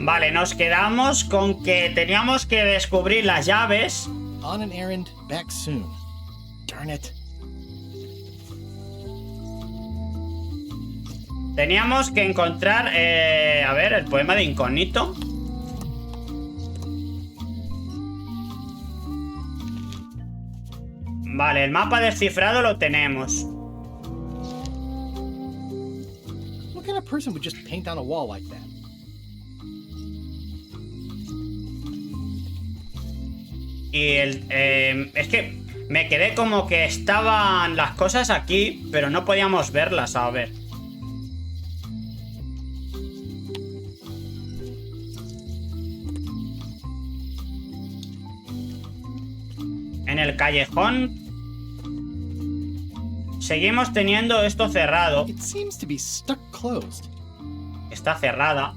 Vale, nos quedamos con que teníamos que descubrir las llaves. On an errand, back soon. Darn it. Teníamos que encontrar, a ver, el poema de incógnito. Vale, el mapa descifrado lo tenemos. What kind of person would just paint on a wall like that? Y es que me quedé como que estaban las cosas aquí, pero no podíamos verlas, a ver. En el callejón seguimos teniendo esto cerrado. It seems to be stuck closed. Está cerrada.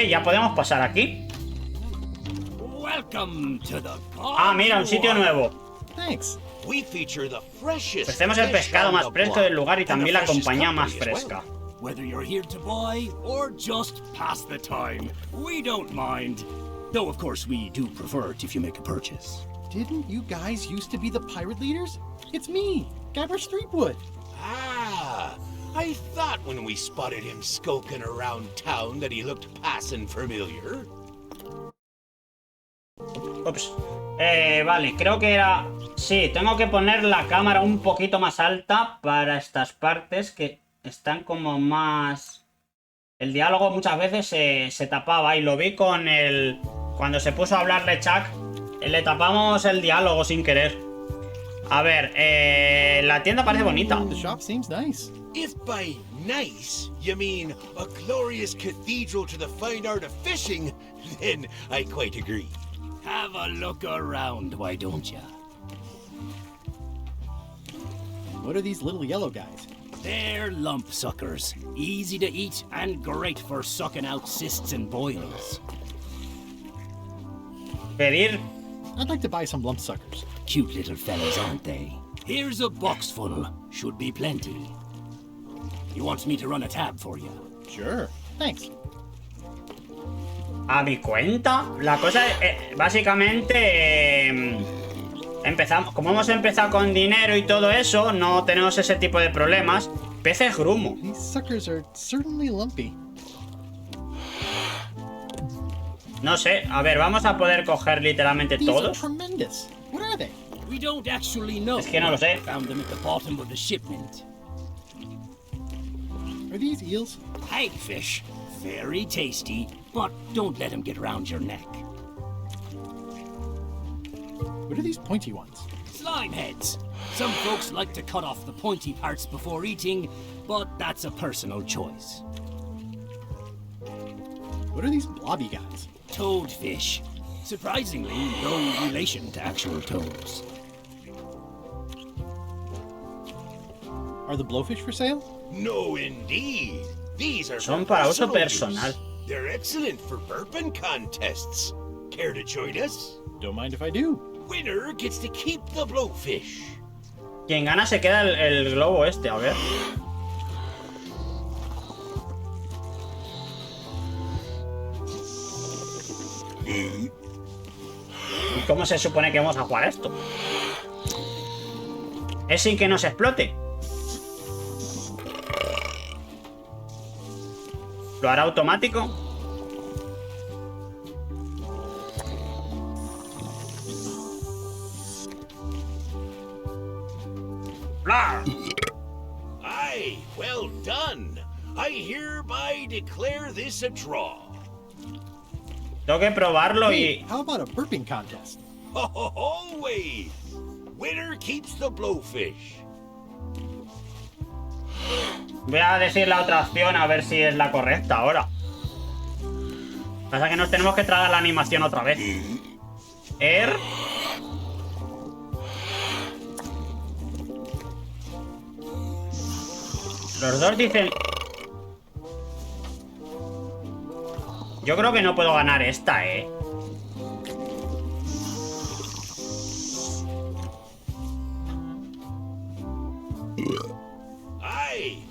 Ya podemos pasar aquí. Ah, mira, un sitio nuevo. Thanks. Ofrecemos el pescado más fresco del lugar y también la compañía más fresca. Whether you're here to buy or just pass the time, we don't mind. Though of course we do prefer it if you make a purchase. Didn't you guys used to be the pirate leaders? It's me, Gabber Streetwood. Ah, I thought when we spotted him skulking around town that he looked passing familiar. Ups. Vale, creo que era... Sí, tengo que poner la cámara un poquito más alta para estas partes que están como más... El diálogo muchas veces se tapaba y lo vi con el... Cuando se puso a hablarle Chuck, le tapamos el diálogo sin querer. A ver, la tienda parece bonita. The shop seems nice. If by nice you mean a glorious cathedral to the fine art of fishing, then I quite agree. Have a look around, why don't ya? What are these little yellow guys? They're lump suckers. Easy to eat and great for sucking out cysts and boils. Pedir. I'd like to buy some lump suckers. Cute little fellas, aren't they? Here's a box full. Should be plenty. You want me to run a tab for you? Sure. Thanks. A mi cuenta. La cosa es, básicamente, empezamos, como hemos empezado con dinero y todo eso, no tenemos ese tipo de problemas. Peces grumo. These suckers are certainly lumpy. No sé, a ver, vamos a poder coger literalmente These are todos. tremendous. What are they? We don't actually know. Es que no lo sé. Found them at the bottom of the shipment. Are these eels? Hagfish. Very tasty, but don't let them get round your neck. What are these pointy ones? Slime heads. Some folks like to cut off the pointy parts before eating, but that's a personal choice. What are these blobby guys? Toadfish. Surprisingly, no relation to actual toads. Are the blowfish for sale? No, indeed. These are Son for para uso personal personal. use. They're excellent for burping contests. Care to join us? Don't mind if I do. Winner gets to keep the blowfish. Quien gana se queda el globo este, a ver. ¿Y cómo se supone que vamos a jugar esto? ¿Es sin que nos explote? ¿Lo hará automático? ¡Bla! Aye, well done. I hereby declare this a draw. Tengo que probarlo Hey, y... how about a burping contest? Always. Winner keeps the blowfish. Voy a decir la otra opción a ver si es la correcta ahora. Pasa que nos tenemos que tragar la animación otra vez. Los dos dicen... Yo creo que no puedo ganar esta,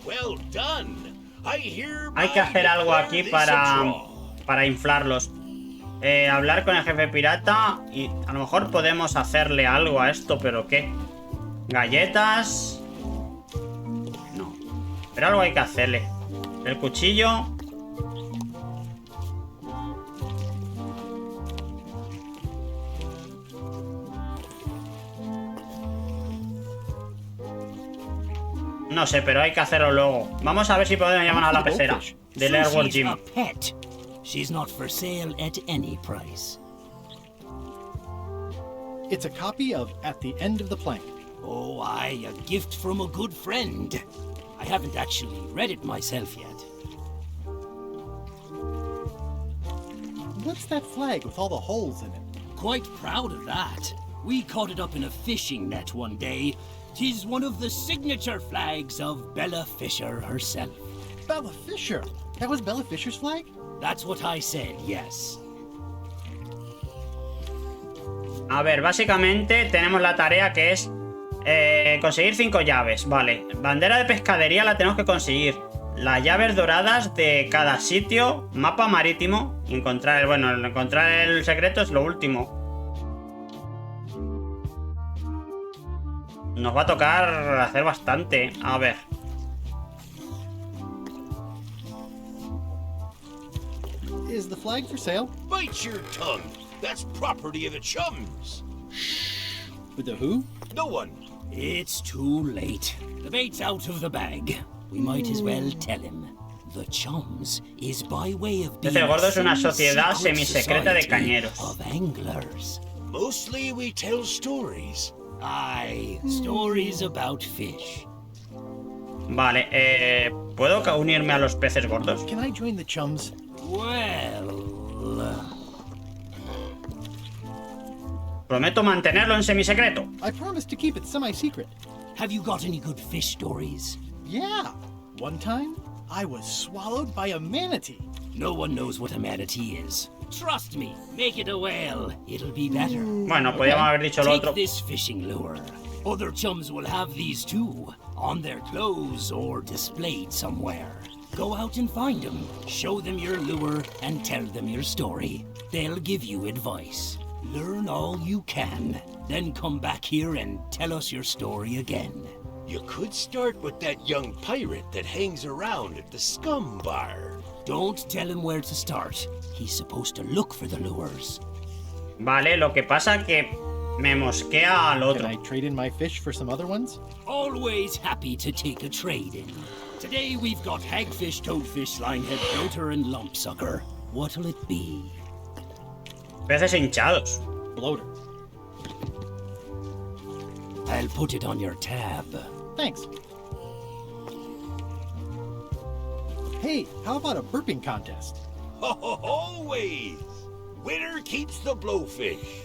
well done. I hereby Hay que hacer algo declare aquí this a draw. para inflarlos. Hablar con el jefe pirata y a lo mejor podemos hacerle algo a esto, pero ¿qué? ¿Galletas? No. Pero algo hay que hacerle. El cuchillo. No sé, pero hay que hacerlo luego. Vamos a ver si podemos llamar a la pecera del Airworld Susie's Gym. a pet. She's not for sale at any price. It's a copy of At the End of the Plank. Oh, aye, a gift from a good friend. I haven't actually read it myself yet. What's that flag with all the holes in it? Quite proud of that. We caught it up in a fishing net one day. 'Tis one of the signature flags of Bella Fisher herself. Bella Fisher! That was Bella Fisher's flag? That's what I said, yes. A ver, básicamente tenemos la tarea que es conseguir 5 llaves. Vale, bandera de pescadería la tenemos que conseguir. Las llaves doradas de cada sitio. Mapa marítimo. Encontrar el, bueno, encontrar el secreto es lo último. Nos va a tocar hacer bastante. A ver. Is the flag for sale? Bite your tongue. That's property of the chums. With the who? No one. It's too late. The bait's out of the bag. We might as well tell him. The Chums is by way of being El Gordo es una a sociedad secret semisecreta de society cañeros. of anglers. Mostly we tell stories. Aye, stories about fish. Vale, ¿puedo unirme a los peces gordos? Can I join the chums? Well, Prometo mantenerlo en semisecreto. I promised to keep it semi-secret. have you got any good fish stories? Yeah. One time, I was swallowed by a manatee. No one knows what a manatee is. Trust me, make it a whale. It'll be better. Bueno, podríamos haber dicho lo Take otro. this fishing lure. Other chums will have these too, on their clothes or displayed somewhere. Go out and find them, show them your lure, and tell them your story. They'll give you advice. Learn all you can, then come back here and tell us your story again. You could start with that young pirate that hangs around at the scum bar. Don't tell him where to start. He's supposed to look for the lures. Vale, lo que pasa que me mosquea al Can otro. I trade in my fish for some other ones? Always happy to take a trade in. Today we've got hagfish, toadfish, linehead, bloater, and lumpsucker. What'll it be? Peces hinchados. Bloater. I'll put it on your tab. Thanks. Hey, how about a burping contest? Always. Winner keeps the blowfish.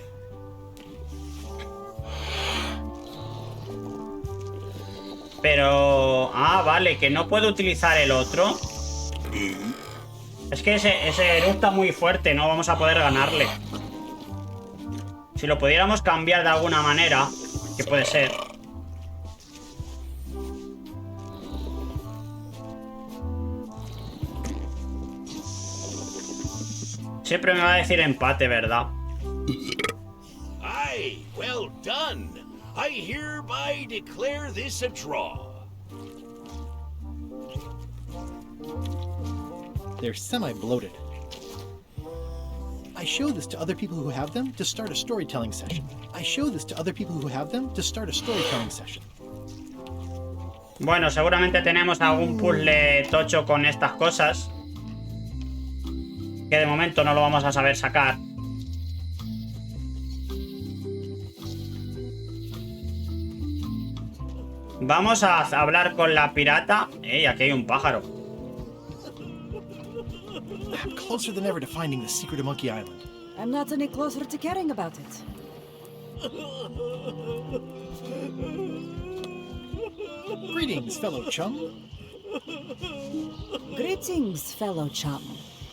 Pero... Ah, vale, que no puedo utilizar el otro. Es que ese eructa muy fuerte, no vamos a poder ganarle. Si lo pudiéramos cambiar de alguna manera, que puede ser. Siempre me va a decir empate, ¿verdad? Aye, well done. I hereby declare this a draw. They're semi-bloated. I show this to other people who have them to start a storytelling session. I show this to other people who have them to start a storytelling session. Bueno, seguramente tenemos algún puzzle tocho con estas cosas. Que de momento no lo vamos a saber sacar. Vamos a hablar con la pirata. ¡Ey! Aquí hay un pájaro. I'm closer than ever to finding the secret of Monkey Island. I'm not any closer to caring about it. Greetings, fellow chum. Greetings, fellow chum.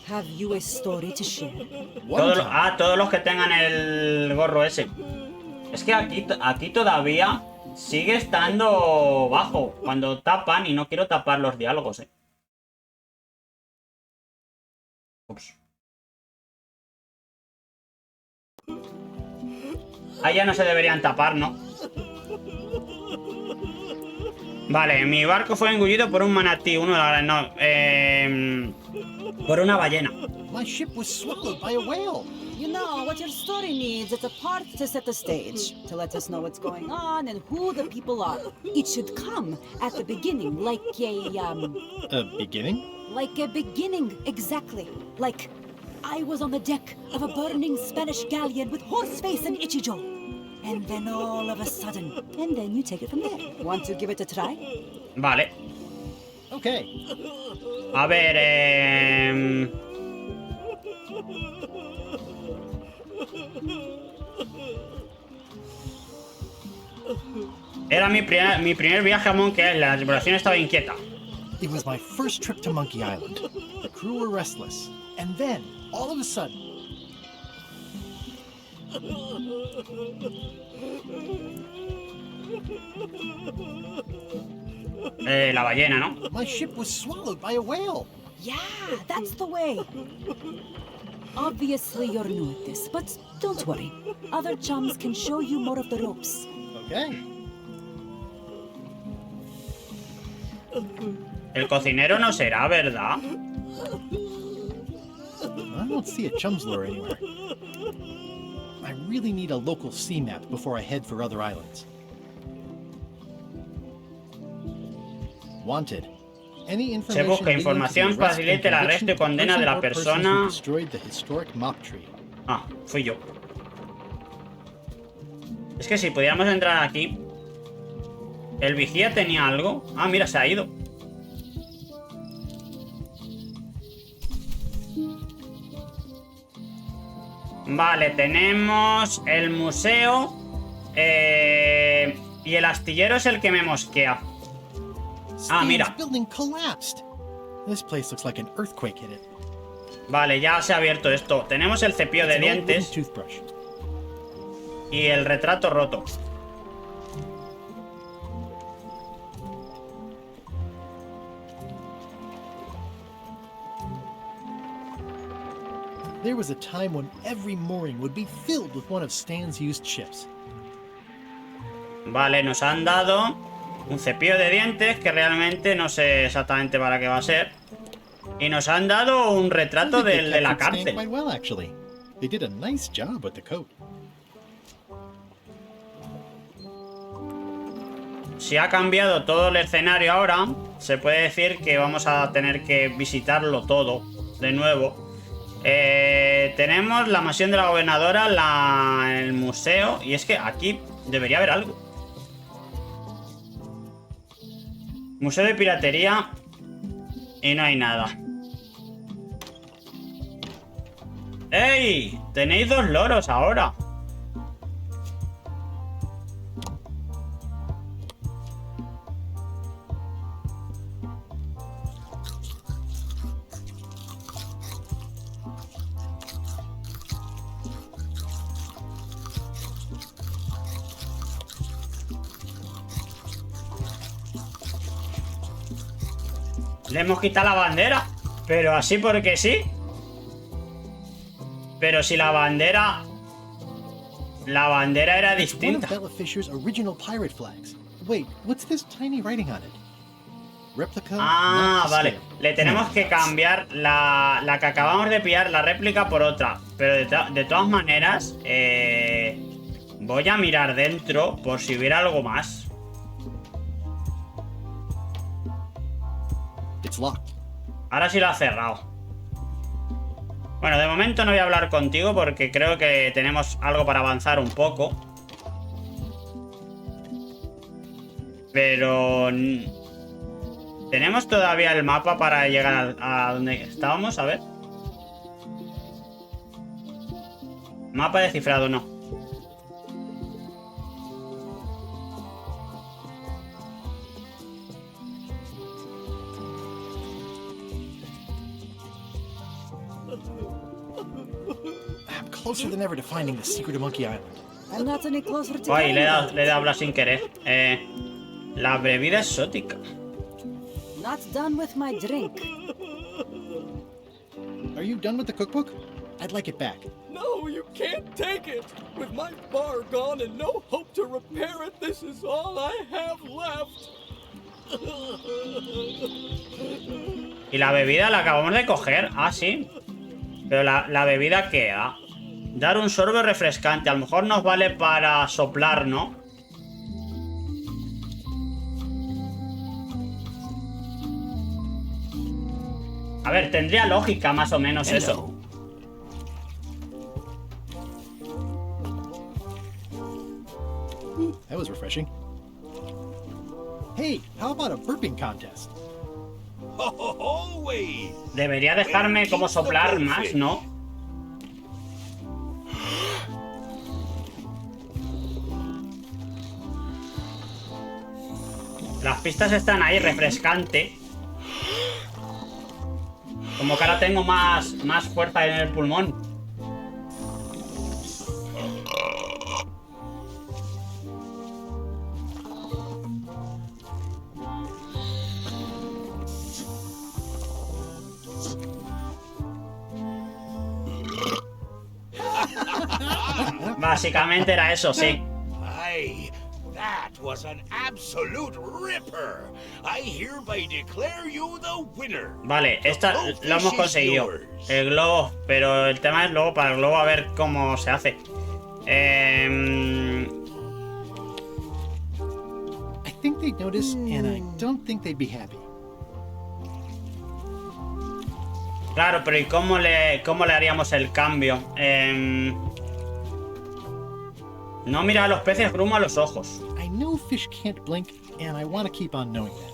Have you a story to share? One time, Todos los que tengan el gorro ese. Es que aquí todavía sigue estando bajo cuando tapan y no quiero tapar los diálogos, Ups. Ahí ya no se deberían tapar, ¿no? Vale, mi barco fue engullido por un manatí, por una ballena. My ship was swallowed by a whale. You know, what your story needs is a part to set the stage, to let us know what's going on and who the people are. It should come at the beginning, like A beginning? like a beginning, exactly. Like, I was on the deck of a burning Spanish galleon with Horseface and Ichijo. And then all of a sudden, and then you take it from there. Want to give it a try? Vale. Okay. A ver, Era mi primer viaje a Monkey Island. La tripulación estaba inquieta. It was my first trip to Monkey Island. The crew were restless. And then, all of a sudden... La ballena, ¿no? My ship was swallowed by a whale. Yeah, that's the way. Obviously, you're new at this, but don't worry. Other chums can show you more of the ropes. Okay. El cocinero no será, ¿verdad? I don't see a chum's lure anywhere. I really need a local sea map before I head for other islands. Wanted. Any Se busca información, facilite el arresto y condena de la persona. Ah, fui yo. Es que si pudiéramos entrar aquí. ¿El vigía tenía algo? Ah, mira, se ha ido. Vale, tenemos el museo. Y el astillero es el que me mosquea. Ah, mira. Vale, ya se ha abierto esto. Tenemos el cepillo de dientes. Y el retrato roto. There was a time when every mooring would be filled with one of Stan's used ships. Vale, nos han dado un cepillo de dientes que realmente no sé exactamente para qué va a ser. Y nos han dado un retrato de la cárcel. Si ha cambiado todo el escenario ahora, se puede decir que vamos a tener que visitarlo todo de nuevo. Tenemos la mansión de la gobernadora, el museo, y es que aquí debería haber algo. Museo de piratería y no hay nada. ¡Ey! Tenéis 2 loros ahora. Le hemos quitado la bandera. Pero así porque sí. Pero si la bandera... La bandera era distinta. Ah, vale. Le tenemos que cambiar la que acabamos de pillar, la réplica, por otra. Pero de todas maneras, voy a mirar dentro por si hubiera algo más. Ahora sí lo ha cerrado. Bueno, de momento no voy a hablar contigo porque creo que tenemos algo para avanzar un poco. Pero... ¿tenemos todavía el mapa para llegar a donde estábamos? A ver. Mapa descifrado, no. I'm closer than ever to finding the secret of Monkey Island. I'm not any closer to Ay, getting le that. he dado a hablar sin querer. La bebida exótica. Not done with my drink. Are you done with the cookbook? I'd like it back. No, you can't take it. With my bar gone and no hope to repair it, this is all I have left. Y la bebida la acabamos de coger. Ah, sí. Pero la bebida queda. Dar un sorbo refrescante. A lo mejor nos vale para soplar, ¿no? A ver, tendría lógica más o menos eso. That was refreshing. Hey, how about a burping contest? Always. Debería dejarme como soplar más, ¿no? Las pistas están ahí, refrescante. Como que ahora tengo más fuerza en el pulmón. Básicamente era eso, sí. Aye, that was an absolute ripper. I hereby declare you the winner. Vale, esta lo hemos conseguido. El globo, pero el tema es luego para el globo a ver cómo se hace. I think they'd notice, and I don't think they'd be happy. Claro, pero ¿y cómo le haríamos el cambio? No mira a los peces grumo a los ojos. I know fish can't blink, and I want to keep on knowing that.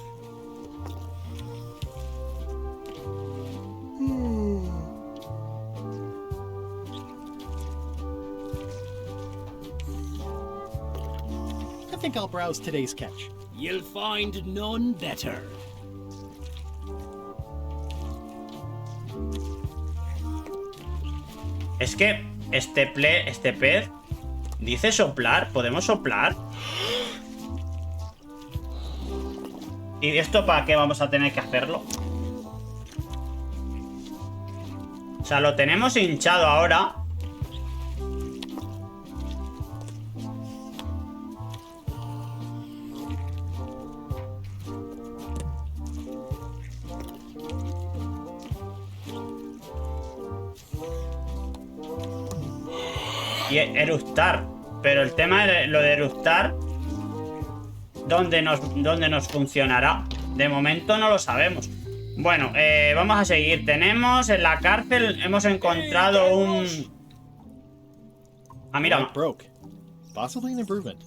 I think I'll browse today's catch. You'll find none better. Es que este pez dice soplar. ¿Podemos soplar? ¿Y esto para qué vamos a tener que hacerlo? O sea, lo tenemos hinchado ahora. Y eructar. Pero el tema de lo de eructar, ¿dónde nos funcionará? De momento no lo sabemos. Bueno, vamos a seguir. Tenemos en la cárcel, hemos encontrado un... Ah, mira. Light broke. Possibly an improvement.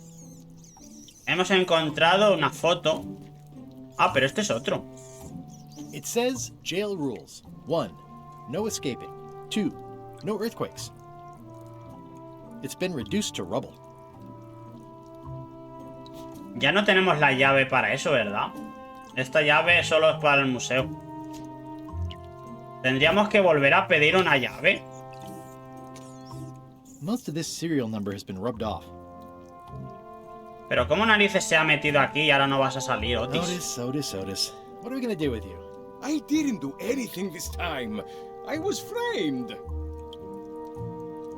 Hemos encontrado una foto. Ah, pero este es otro. It says jail rules. 1. No escaping. 2. No earthquakes. It's been reduced to rubble. Ya no tenemos la llave para eso, ¿verdad? Esta llave solo es para el museo. Tendríamos que volver a pedir una llave. Most of this serial number has been rubbed off. Pero ¿cómo narices se ha metido aquí y ahora no vas a salir, Otis? Otis. What are we gonna do with you? I didn't do anything this time. I was framed.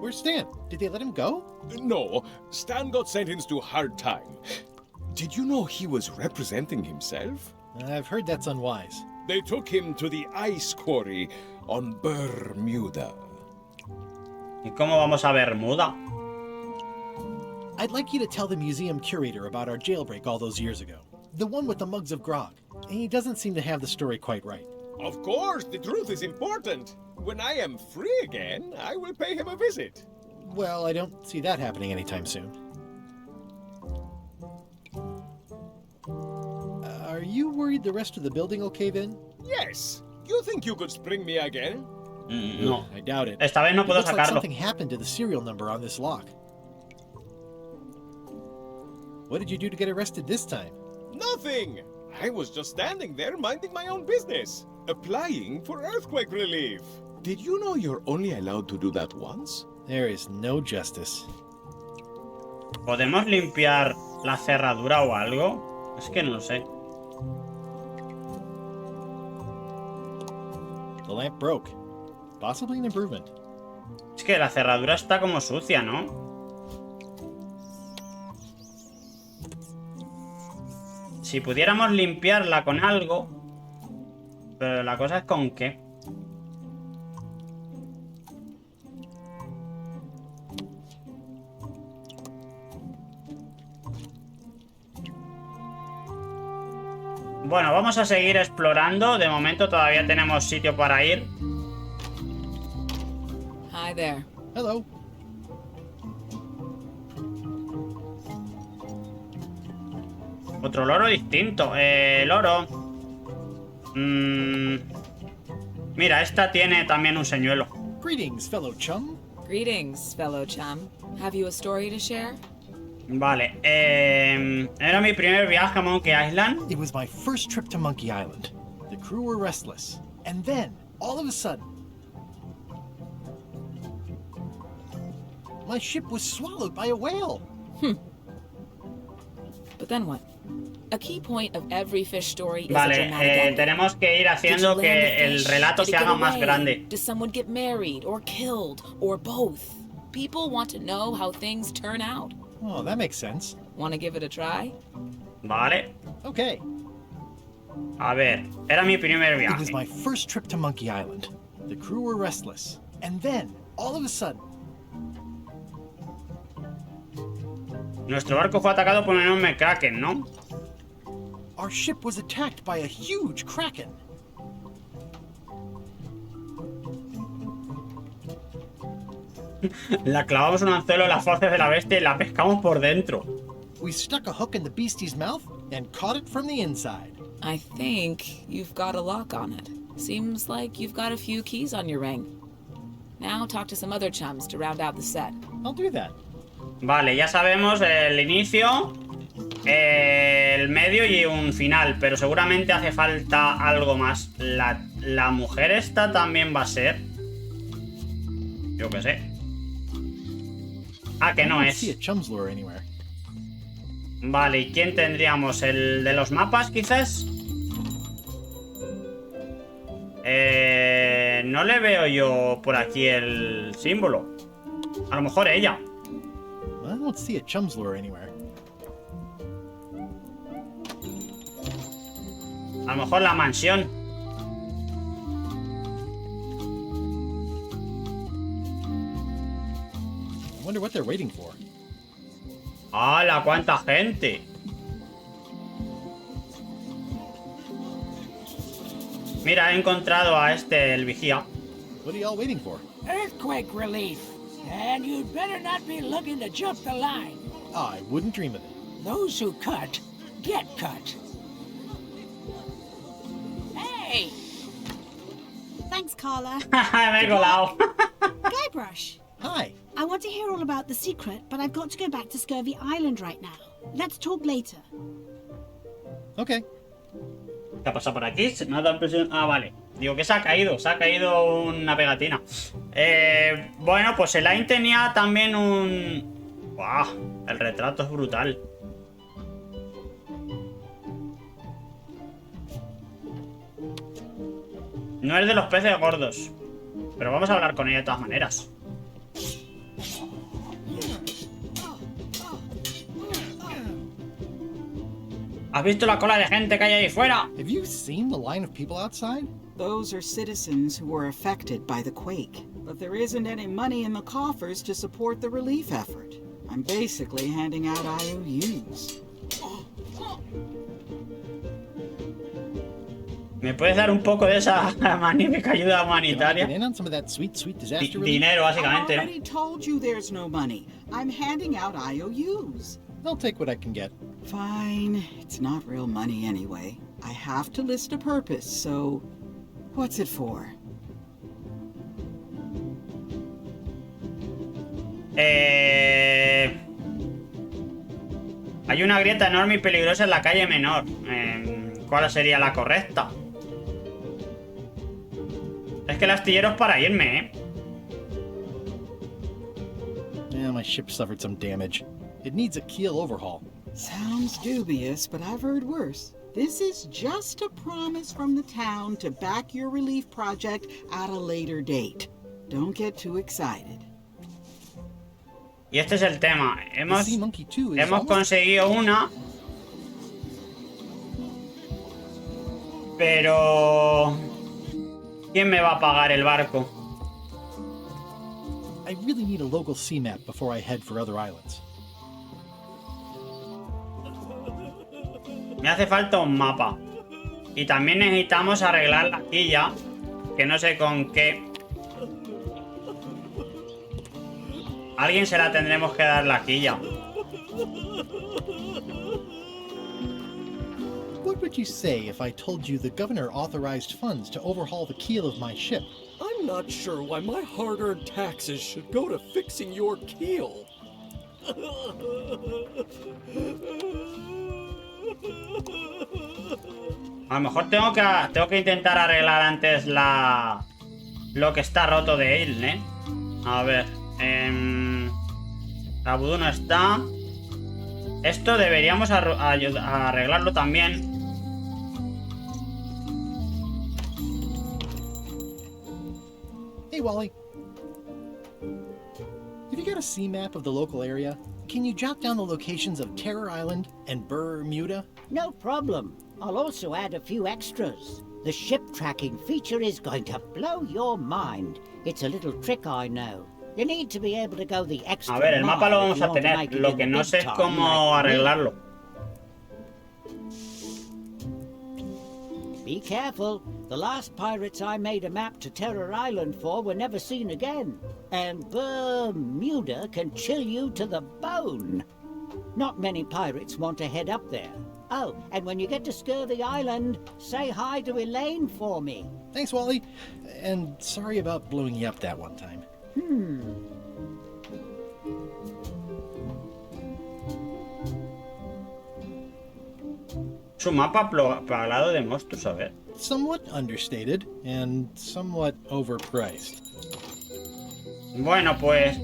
Where's Stan? Did they let him go? No, Stan got sentenced to hard time. Did you know he was representing himself? I've heard that's unwise. They took him to the ice quarry on Bermuda. ¿Y cómo vamos a Bermuda? I'd like you to tell the museum curator about our jailbreak all those years ago. The one with the mugs of grog. He doesn't seem to have the story quite right. Of course, the truth is important. When I am free again, I will pay him a visit. Well, I don't see that happening anytime soon. Are you worried the rest of the building will cave in? Yes. You think you could spring me again? No. I doubt it. Esta vez no puedo It looks like sacarlo. something happened to the serial number on this lock. What did you do to get arrested this time? Nothing. I was just standing there minding my own business, applying for earthquake relief. Did you know you're only allowed to do that once? There is no justice. ¿Podemos limpiar la cerradura o algo? Es que no lo sé. The lamp broke. Possibly an improvement. Es que la cerradura está como sucia, ¿no? Si pudiéramos limpiarla con algo. Pero la cosa es con qué. Bueno, vamos a seguir explorando. De momento todavía tenemos sitio para ir. Hi there. Hello. Otro loro distinto. Loro. Mira, esta tiene también un señuelo. Greetings, fellow chum. Greetings, fellow chum. Have you a story to share? Vale. Era mi primer viaje a Monkey Island. It was my first trip to Monkey Island. The crew were restless. And then, all of a sudden, my ship was swallowed by a whale. But then what? A key point of every fish story is a Vale, dramatic ending. tenemos que ir Did you haciendo land que the el fish? relato Did it se haga get más away? grande. Does someone get married or killed or both? People want to know how things turn out. Oh, that makes sense. Want to give it a try? Vale. Okay. A ver, era mi primer It was viaje. my first trip to Monkey Island. The crew were restless. And then, all of a sudden, Nuestro barco fue atacado por un enorme kraken, ¿no? our ship was attacked by a huge kraken. La clavamos un anzuelo en las fauces de la bestia y la pescamos por dentro. We stuck a hook in the beastie's mouth and caught it from the inside. I think you've got a lock on it. Seems like you've got a few keys on your ring. Now talk to some other chums to round out the set. I'll do that. Vale, ya sabemos el inicio, el medio y un final, pero seguramente hace falta algo más. La mujer esta también va a ser... Yo qué sé. Ah, que I no don't es. see a chum's lure anywhere. Vale, ¿y quién tendríamos? ¿El de los mapas, quizás? No le veo yo por aquí el símbolo. A lo mejor ella. I don't see a chum's lure anywhere. A lo mejor la mansión. I wonder what they're waiting for. ¡Hala! ¡Cuánta gente! Mira, he encontrado a el vigía. What are y'all waiting for? Earthquake relief. And you'd better not be looking to jump the line. I wouldn't dream of it. Those who cut, get cut. Hey! Thanks, Carla. Me he colado. Guybrush, Hi. I want to hear all about the secret, but I've got to go back to Scurvy Island right now. Let's talk later. Okay. ¿Qué ha pasado por aquí? Se me ha dado la impresión... Ah, vale. Digo que se ha caído una pegatina. Bueno, pues Elaine tenía también un... ¡Buah! El retrato es brutal. No es de los peces gordos, pero vamos a hablar con ella de todas maneras. ¿Has visto la cola de gente que hay ahí fuera? Have you seen the line of people outside? Those are citizens who were affected by the quake. But there isn't any money in the coffers to support the relief effort. I'm basically handing out IOUs. ¿Me puedes dar un poco de esa magnífica ayuda Can I get humanitaria? in on some of that sweet, sweet disaster relief? Dinero, I básicamente, ¿no? already told you there's no money. I'm handing out IOUs. I'll take what I can get. Fine, it's not real money anyway. I have to list a purpose, so what's it for? Hay una grieta enorme y peligrosa en la calle menor. ¿Cuál sería la correcta? Es que el astillero es para irme, Yeah, my ship suffered some damage. It needs a keel overhaul. Sounds dubious, but I've heard worse. This is just a promise from the town to back your relief project at a later date. Don't get too excited. Y este es el tema. The Hemos sea monkey too is almost... conseguido una. Pero... ¿quién me va a pagar el barco? I really need a local sea map before I head for other islands. Me hace falta un mapa. Y también necesitamos arreglar la quilla, que no sé con qué. Alguien se la tendremos que dar la quilla. What would you say if I told you the governor authorized funds to overhaul the keel of my ship? I'm not sure why my hard-earned taxes should go to fixing your keel. A lo mejor tengo que intentar arreglar antes lo que está roto de él, ¿eh? A ver. La vudú no está. Esto deberíamos arreglarlo también. Hey, Wally. Have you got a sea map of the local area? Can you jot down the locations of Terror Island and Bermuda? No problem. I'll also add a few extras. The ship tracking feature is going to blow your mind. It's a little trick, I know. You need to be able to go the extra A ver, el mapa lo mile vamos if you a want to tener. make it Lo in que the no big sé es time cómo like me. arreglarlo. Be careful. The last pirates I made a map to Terror Island for were never seen again. And Bermuda can chill you to the bone. Not many pirates want to head up there. Oh, and when you get to Scurvy Island, say hi to Elaine for me. Thanks, Wally. And sorry about blowing you up that one time. Es un mapa plagado de monstruos, a ver. Somewhat understated and somewhat overpriced. Bueno, pues...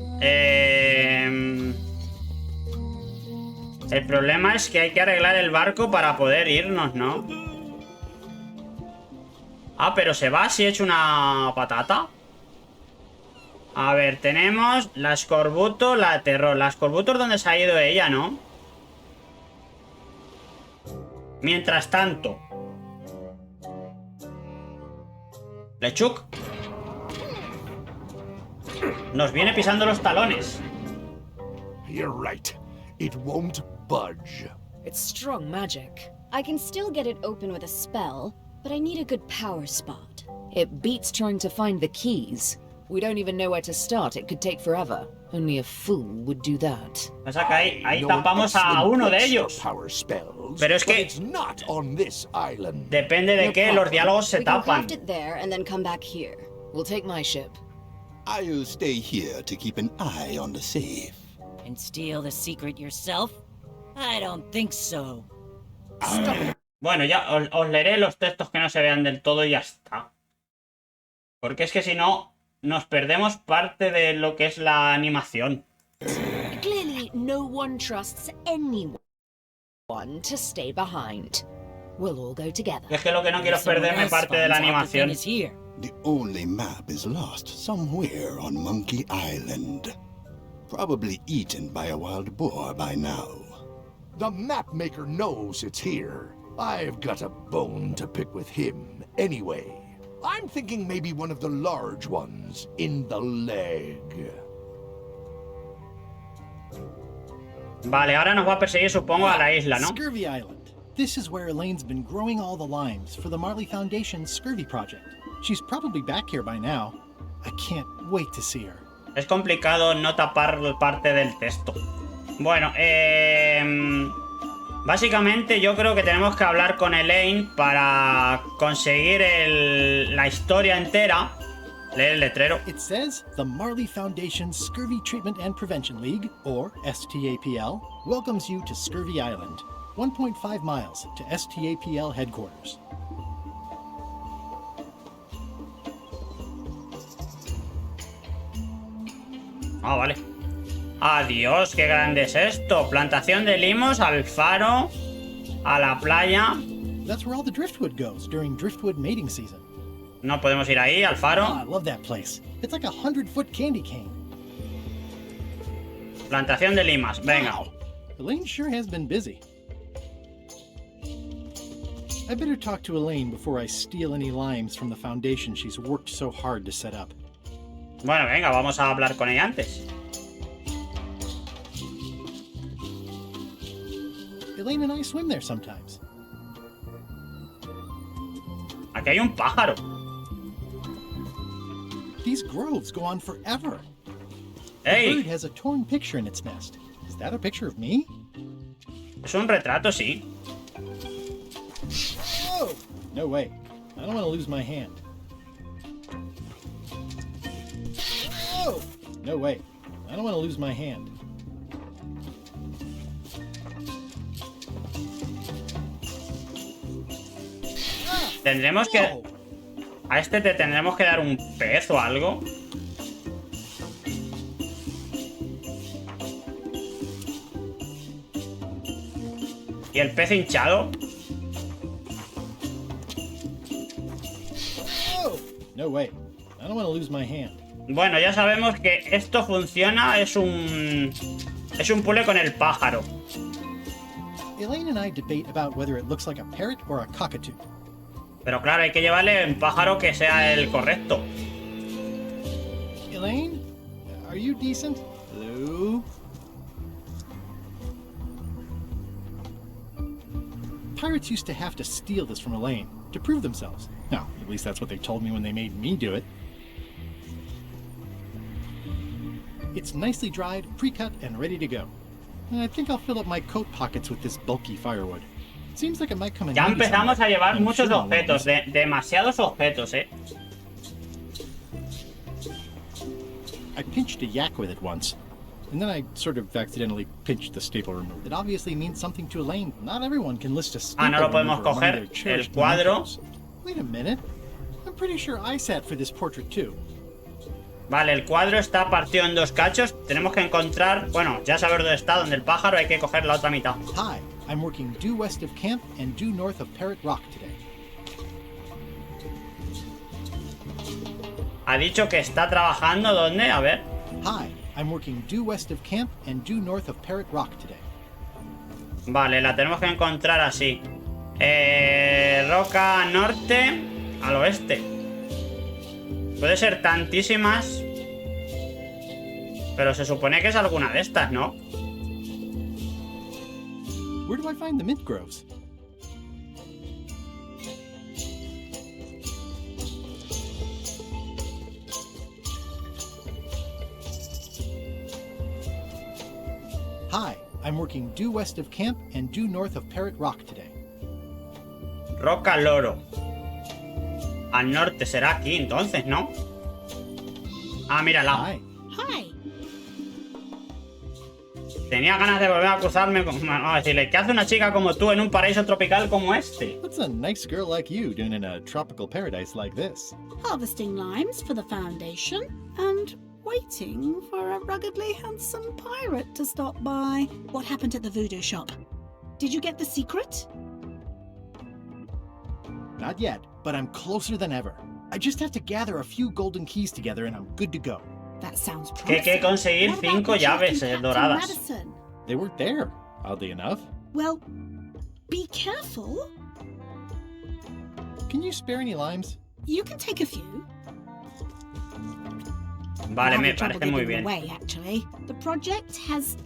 el problema es que hay que arreglar el barco para poder irnos, ¿no? Ah, pero se va si he hecho una patata. A ver, tenemos la escorbuto, la terror. La escorbuto es donde se ha ido ella, ¿no? Mientras tanto. Lechuk. Nos viene pisando los talones. You're right. It won't budge. It's strong magic. I can still get it open with a spell, but I need a good power spot. It beats trying to find the keys. We don't even know where to start. It could take forever. Only a fool would do that. Pasa que ahí tapamos a uno de ellos. Pero es que depende de que los diálogos se We can tapan. craft it there and then come back here. We'll take my ship. I'll stay here to keep an eye on the safe. And steal the secret yourself? I don't think so. Bueno, ya os leeré los textos que no se vean del todo y ya está. Porque es que si no, nos perdemos parte de lo que es la animación. Clearly, no one trusts anyone to stay behind. We'll all go together. Es que lo que no quiero es perderme parte de la animación. The only map is lost somewhere on Monkey Island. Probably eaten by a wild boar by now. The map maker knows it's here. I've got a bone to pick with him anyway. I'm thinking maybe one of the large ones in the leg. Vale, ahora nos va a perseguir, supongo, a la isla, ¿no? Scurvy Island. This is where Elaine's been growing all the limes for the Marley Foundation's Scurvy project. She's probably back here by now. I can't wait to see her. Es complicado no tapar parte del texto. Bueno, básicamente yo creo que tenemos que hablar con Elaine para conseguir la historia entera. Leer el letrero. It says the Marley Foundation's Scurvy Treatment and Prevention League, or STAPL, welcomes you to Scurvy Island, 1.5 miles to STAPL headquarters. Ah, vale. Adiós, qué grande es esto. Plantación de limos, al faro, a la playa. That's where all the driftwood goes during driftwood mating season. No podemos ir ahí, al faro. Oh, I love that place. It's like a 100-foot candy cane. Plantación de limas, venga. Wow. Elaine sure has been busy. I better talk to Elaine before I steal any limes from the foundation she's worked so hard to set up. Bueno, venga, vamos a hablar con ella antes. Elaine and I swim there sometimes. Aquí hay un pájaro. These groves go on forever. Hey. The bird has a torn picture in its nest. Is that a picture of me? Es un retrato, sí. Oh! No way. I don't want to lose my hand. Oh! No way. I don't want to lose my hand. Tendremos que... A este te tendremos que dar un pez o algo. ¿Y el pez hinchado? Oh! No way. I don't want to lose my hand. Bueno, ya sabemos que esto funciona. Es un puzzle con el pájaro. Elaine and I debate about whether it looks like a parrot or a cockatoo. Pero claro, hay que llevarle un pájaro que sea el correcto. Elaine? Are you decent? Hello? Pirates used to have to steal this from Elaine to prove themselves. No, at least that's what they told me when they made me do it. It's nicely dried, pre-cut, and ready to go. And I think I'll fill up my coat pockets with this bulky firewood. Seems like it might come in Ya handy empezamos a somewhere. llevar I'm muchos sure I'll love objetos, this. demasiados objetos, I pinched a yak with it once, and then I sort of accidentally pinched the staple remover. It obviously means something to Elaine. Not everyone can list a staple no lo podemos remover among coger. their cherished El cuadro. mementos. Wait a minute. I'm pretty sure I sat for this portrait too. Vale, el cuadro está partido en dos cachos. Tenemos que encontrar... Bueno, ya saber dónde está, donde el pájaro. Hay que coger la otra mitad. Hi, I'm working due west of camp and due north of Parrot Rock today. Ha dicho que está trabajando... ¿Dónde? A ver. Hi, I'm working due west of camp and due north of Parrot Rock today. Vale, la tenemos que encontrar así. Roca norte al oeste. Puede ser tantísimas. Pero se supone que es alguna de estas, ¿no? Where do I find the mint groves? Hi, I'm working due west of camp and due north of Parrot Rock today. Roca Loro. Al norte será aquí entonces, ¿no? Ah, mírala. Hi. Hi. Tenía ganas de volver a cruzarme con... Vamos a decirle, ¿qué hace una chica como tú en un paraíso tropical como este? What's a nice girl like you doing in a tropical paradise like this? Harvesting limes for the foundation and waiting for a ruggedly handsome pirate to stop by. What happened at the voodoo shop? Did you get the secret? Not yet, but I'm closer than ever. I just have to gather a few golden keys together and I'm good to go. That sounds Que hay que conseguir 5 llaves doradas. Madison? They weren't there, oddly enough. Well, be careful. Can you spare any limes? You can take a few. Vale, me We're having trouble parece muy giving bien. them away, actually. The project has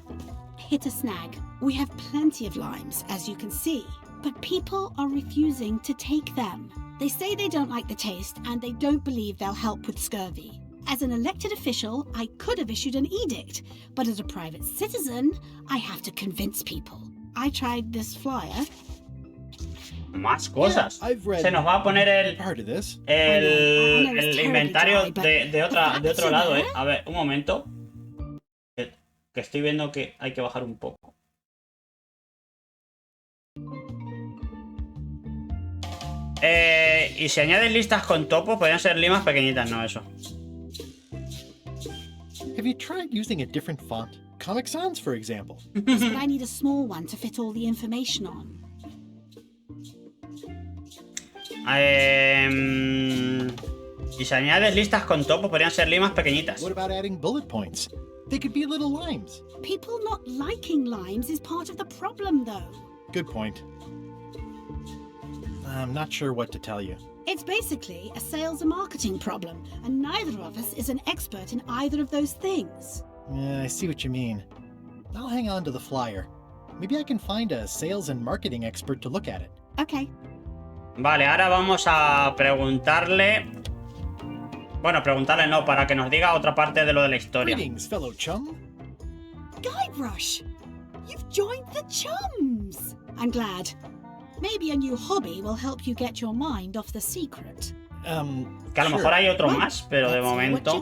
hit a snag. We have plenty of limes, as you can see, but people are refusing to take them. They say they don't like the taste and they don't believe they'll help with scurvy. As an elected official, I could have issued an edict, but as a private citizen, I have to convince people. I tried this flyer. Más cosas. Yeah, I've read Se nos va a poner part of this. el inventario de otro lado, ¿eh? A ver, un momento. Que estoy viendo que hay que bajar un poco. Y si añades listas con topos, podrían ser limas pequeñitas, no eso. Have you tried using a different font? Comic Sans, for example. But I need a small one to fit all the information on. Y si añades listas con topos, podrían ser limas pequeñitas. What about adding bullet points? They could be little limes. People not liking limes is part of the problem, though. Good point. I'm not sure what to tell you. It's basically a sales and marketing problem, and neither of us is an expert in either of those things. Yeah, I see what you mean. I'll hang on to the flyer. Maybe I can find a sales and marketing expert to look at it. Okay. Vale, ahora vamos a preguntarle... Bueno, preguntarle no, para que nos diga otra parte de lo de la historia. Greetings, fellow chum. Guybrush, you've joined the chums. I'm glad. Maybe a new hobby will help you get your mind off the secret. Que a lo mejor hay otro más, pero de momento...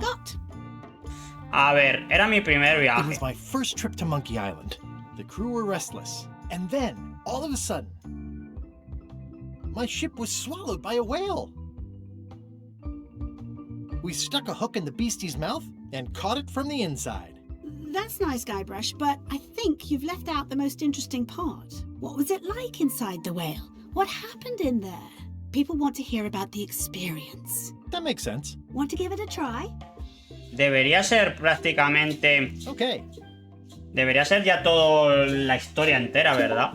A ver, era mi primer It viaje. was my first trip to Monkey Island. The crew were restless. And then, all of a sudden, my ship was swallowed by a whale. We stuck a hook in the beastie's mouth and caught it from the inside. That's nice, Guybrush, but I think you've left out the most interesting part. What was it like inside the whale? What happened in there? People want to hear about the experience. That makes sense. Want to give it a try? Debería ser prácticamente... Okay. Debería ser ya toda la historia entera, ¿verdad?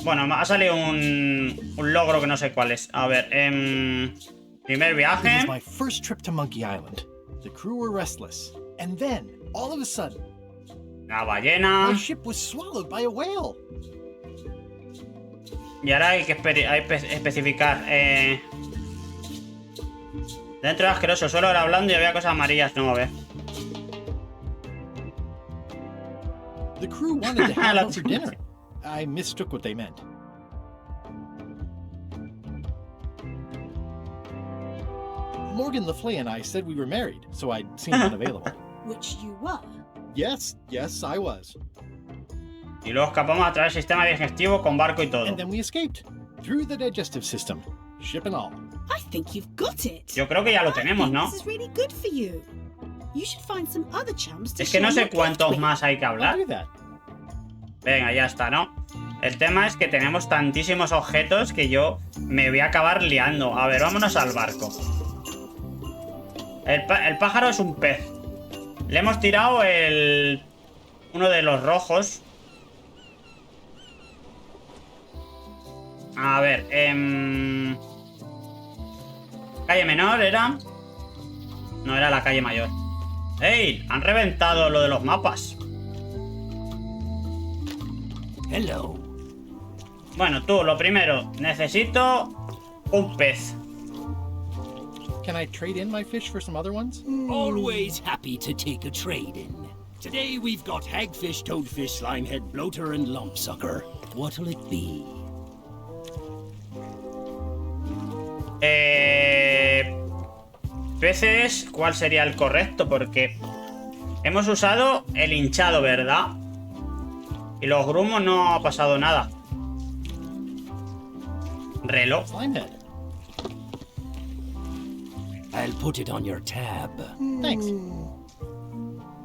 Bueno, ha salido un logro que no sé cuál es. A ver, primer viaje. It was my first trip to Monkey Island. The crew were restless. And then, all of a sudden, La ballena. my ship was swallowed by a whale. Y ahora hay que especificar. Dentro de asqueroso, solo era hablando y había cosas amarillas. No, a ver. The crew wanted to have out for dinner. I mistook what they meant. Morgan Le Fay and I said we were married, so I'd seem unavailable. Which you were. Yes, I was. Y luego escapamos a través del sistema digestivo con barco y todo. And then we escaped. Through the digestive system. Ship and all. I think you've got it. Yo creo que ya lo tenemos, ¿no? This is really good for you. You should find some other chums to Es que no share sé your gift cuántos with. más hay que hablar. I'll do that. Venga, ya está, ¿no? El tema es que tenemos tantísimos objetos que yo me voy a acabar liando. A ver, vámonos al barco. El pájaro es un pez. Le hemos tirado uno de los rojos. A ver, calle menor era... No, era la calle mayor. ¡Ey! Han reventado lo de los mapas. Hello. Bueno, tú, lo primero, necesito un pez. Can I trade in my fish for some other ones? Always happy to take a trade-in. Today we've got hagfish, toadfish, slimehead, bloater, and lumpsucker. What'll it be? Peces, ¿cuál sería el correcto? Porque hemos usado el hinchado, ¿verdad? Y los grumos no ha pasado nada. Reloj. Slimehead. I'll put it on your tab. Thanks.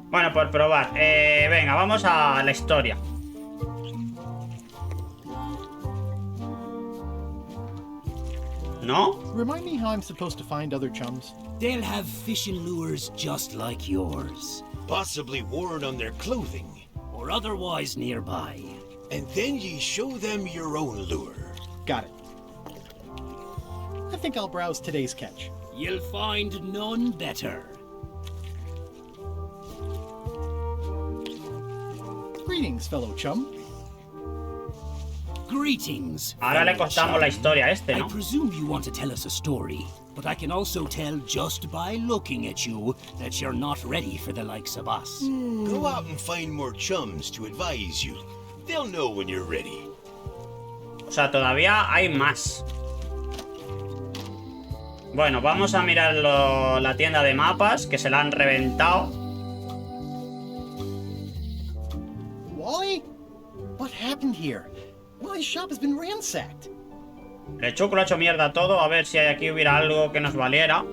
Bueno, por probar. Venga, vamos a la historia. ¿No? Remind me how I'm supposed to find other chums. They'll have fishing lures just like yours. Possibly worn on their clothing. Or otherwise nearby. And then ye show them your own lure. Got it. I think I'll browse today's catch. You'll find none better. Greetings, fellow chum. Greetings. Ahora le contamos la historia a este, I ¿no? presume you want to tell us a story, but I can also tell just by looking at you that you're not ready for the likes of us. Go out and find more chums to advise you. They'll know when you're ready. O sea, todavía hay más. Bueno, vamos a mirar la tienda de mapas, que se la han reventado. Wally? What happened here? Wally's shop has been ransacked. Le Chuco lo ha hecho mierda todo, a ver si aquí hubiera algo que nos valiera.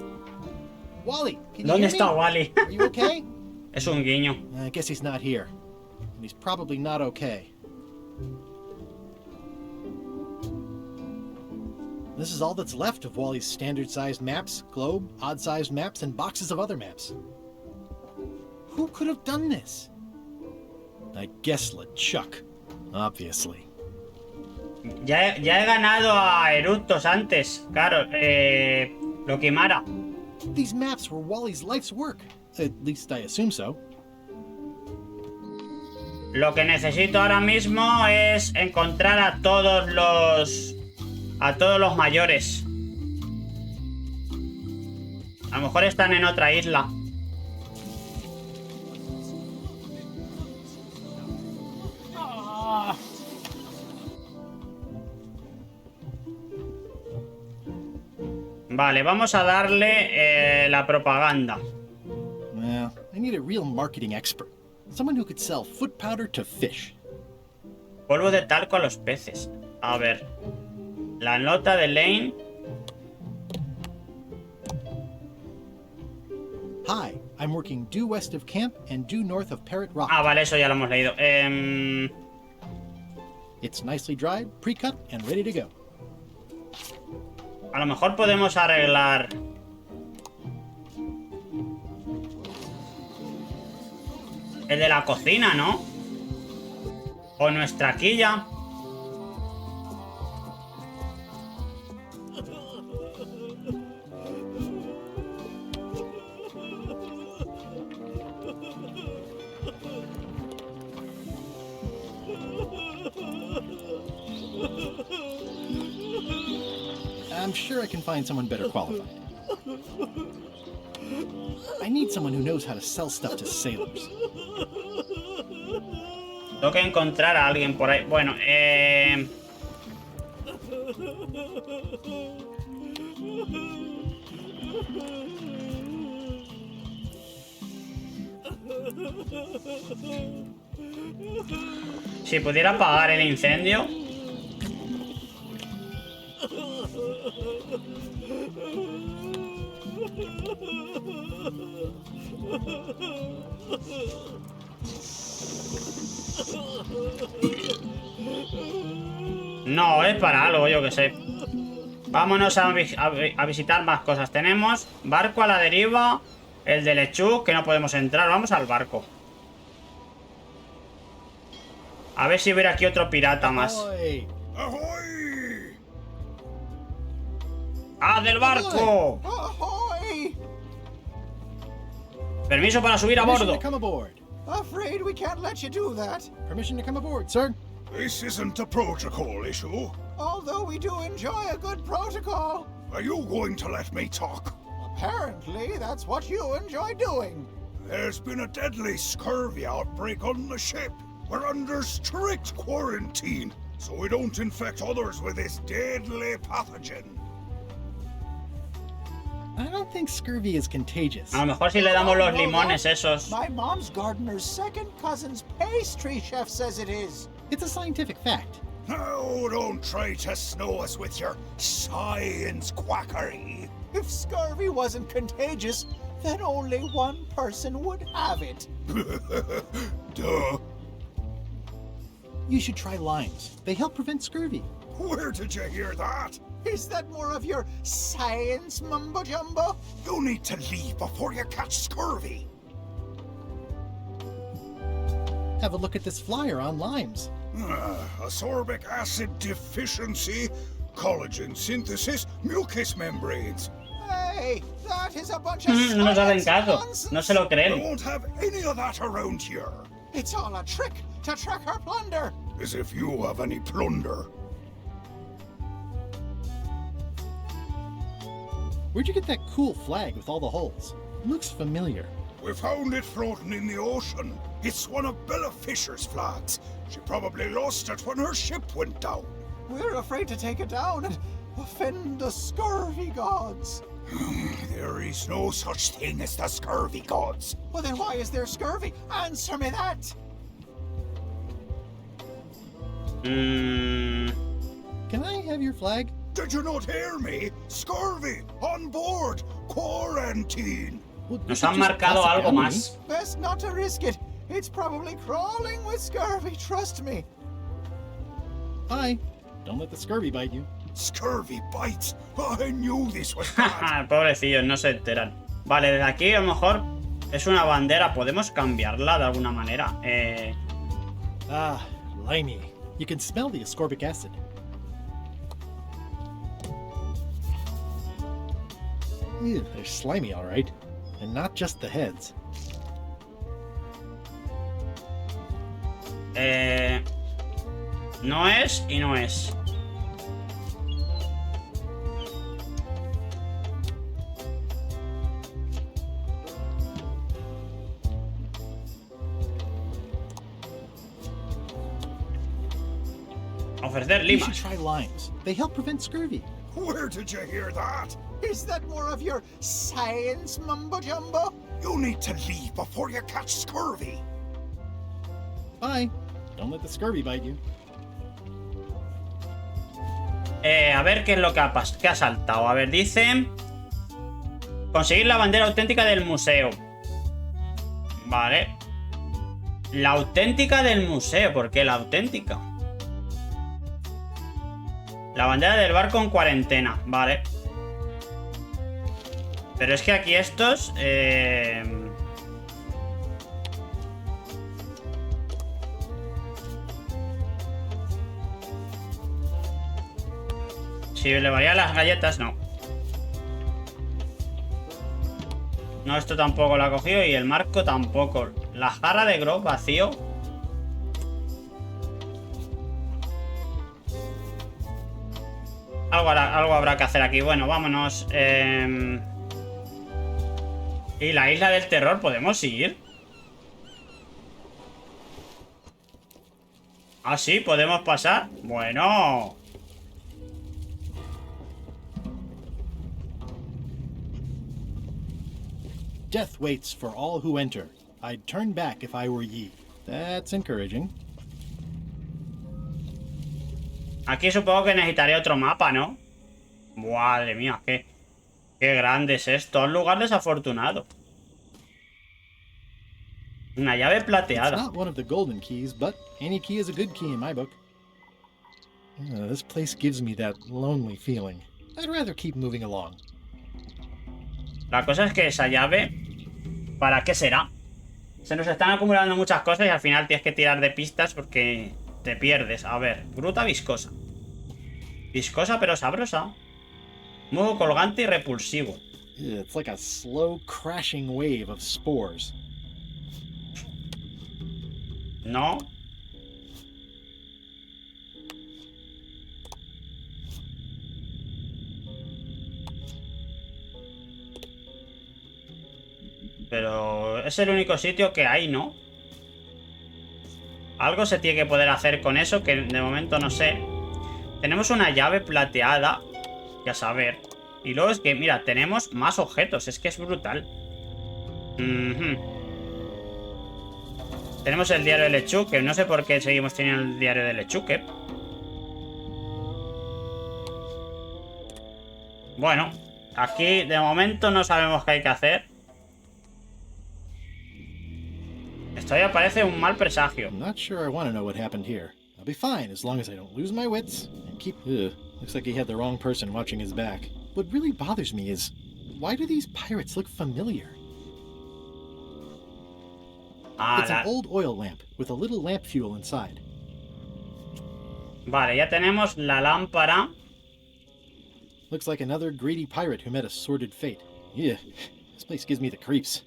Wally, ¿Dónde está Wally? Are you okay? Es un guiño. I guess he's not here. And he's probably not okay. This is all that's left of Wally's standard-sized maps, globe, odd-sized maps, and boxes of other maps. Who could have done this? I guess LeChuck, obviously. Ya he ganado a Eructos antes, claro, lo quemara. These maps were Wally's life's work. At least I assume so. Lo que necesito ahora mismo es encontrar a todos los mayores. A lo mejor están en otra isla. Vale, vamos a darle la propaganda. Well, I need a real marketing expert. Someone who could sell foot powder to fish. Polvo de talco a los peces. A ver. La nota de Lane. Hi, I'm working due west of camp and due north of Parrot Rock. Ah, vale, eso ya lo hemos leído. It's nicely dried, pre-cut, and ready to go. A lo mejor podemos arreglar... el de la cocina, ¿no? O nuestra quilla. I'm sure I can find someone better qualified. I need someone who knows how to sell stuff to sailors. Tengo que encontrar a alguien por ahí. Bueno, si pudiera apagar el incendio. No, es para algo, yo que sé. Vámonos a visitar más cosas. Tenemos barco a la deriva. El de LeChuck, que no podemos entrar. Vamos al barco. A ver si hubiera aquí otro pirata más. Ahoy. Ahoy! ¡Ah, del barco! Ahoy! Permiso para subir a Permission bordo. to come aboard. Afraid we can't let you do that. Permission to come aboard, sir. This isn't a protocol issue. Although we do enjoy a good protocol. Are you going to let me talk? Apparently, that's what you enjoy doing. There's been a deadly scurvy outbreak on the ship. We're under strict quarantine, so we don't infect others with this deadly pathogen. I don't think scurvy is contagious. A lo mejor si le damos los limones esos. My mom's gardener's second cousin's pastry chef says it is. It's a scientific fact. Now, don't try to snow us with your science quackery. If scurvy wasn't contagious, then only one person would have it. Duh. You should try limes. They help prevent scurvy. Where did you hear that? Is that more of your science mumbo-jumbo? You need to leave before you catch scurvy. Have a look at this flyer on limes. Ascorbic acid deficiency, collagen synthesis, mucous membranes. Hey, that is a bunch of No nos hacen science caso. nonsense. No se lo We creen. won't have any of that around here. It's all a trick to track our plunder. As if you have any plunder. Where'd you get that cool flag with all the holes? It looks familiar. We found it floating in the ocean. It's one of Bella Fisher's flags. She probably lost it when her ship went down. We're afraid to take it down and offend the scurvy gods. There is no such thing as the scurvy gods. Well, then why is there scurvy? Answer me that. Can I have your flag? Did you not hear me? Scurvy! On board! Quarantine! Nos han marcado algo más. Best not to risk it. It's probably crawling with scurvy, trust me. Bye. Don't let the scurvy bite you. Scurvy bites. I knew this was bad. Pobrecillos, no se enteran. Vale, desde aquí a lo mejor es una bandera. ¿Podemos cambiarla de alguna manera? Limey. You can smell the ascorbic acid. Ew, they're slimy, all right. And not just the heads. No es y no es. Ofrecer You should limas. try limes. They help prevent scurvy. Where did you hear that? Is that more of your science mumbo-jumbo? You need to leave before you catch scurvy. Bye. Don't let the scurvy bite you. A ver qué es lo que ha saltado. A ver, dice... Conseguir la bandera auténtica del museo. Vale. La auténtica del museo. ¿Por qué la auténtica? La bandera del barco en cuarentena. Vale. Pero es que aquí estos... Si le valían las galletas, no. No, esto tampoco lo ha cogido y el marco tampoco. La jarra de grog vacío. Algo habrá que hacer aquí. Bueno, vámonos. Y la isla del terror, ¿podemos ir? Ah, sí, podemos pasar. Bueno. Death waits for all who enter. I'd turn back if I were ye. That's encouraging. Aquí supongo que necesitaré otro mapa, ¿no? Madre mía, qué grande es esto. Un lugar desafortunado. Una llave plateada. It's not one of the golden keys, but any key is a good key in my book. This place gives me that lonely feeling. I'd rather keep moving along. La cosa es que esa llave, ¿para qué será? Se nos están acumulando muchas cosas y al final tienes que tirar de pistas porque te pierdes. A ver, gruta viscosa. Viscosa pero sabrosa. Modo colgante y repulsivo. It's like a slow crashing wave of spores. No. Pero es el único sitio que hay, ¿no? Algo se tiene que poder hacer con eso, que de momento no sé. Tenemos una llave plateada, ya saber. Y luego es que, mira, tenemos más objetos. Es que es brutal. Tenemos el diario de Lechuque. No sé por qué seguimos teniendo el diario de Lechuque. Bueno, aquí de momento no sabemos qué hay que hacer. Esto ya parece un mal presagio. I'm not sure I want to know what happened here. I'll be fine as long as I don't lose my wits and keep... looks like he had the wrong person watching his back. What really bothers me is, why do these pirates look familiar? It's an old oil lamp with a little lamp fuel inside. Vale, ya tenemos la lámpara. Looks like another greedy pirate who met a sordid fate. Yeah, this place gives me the creeps.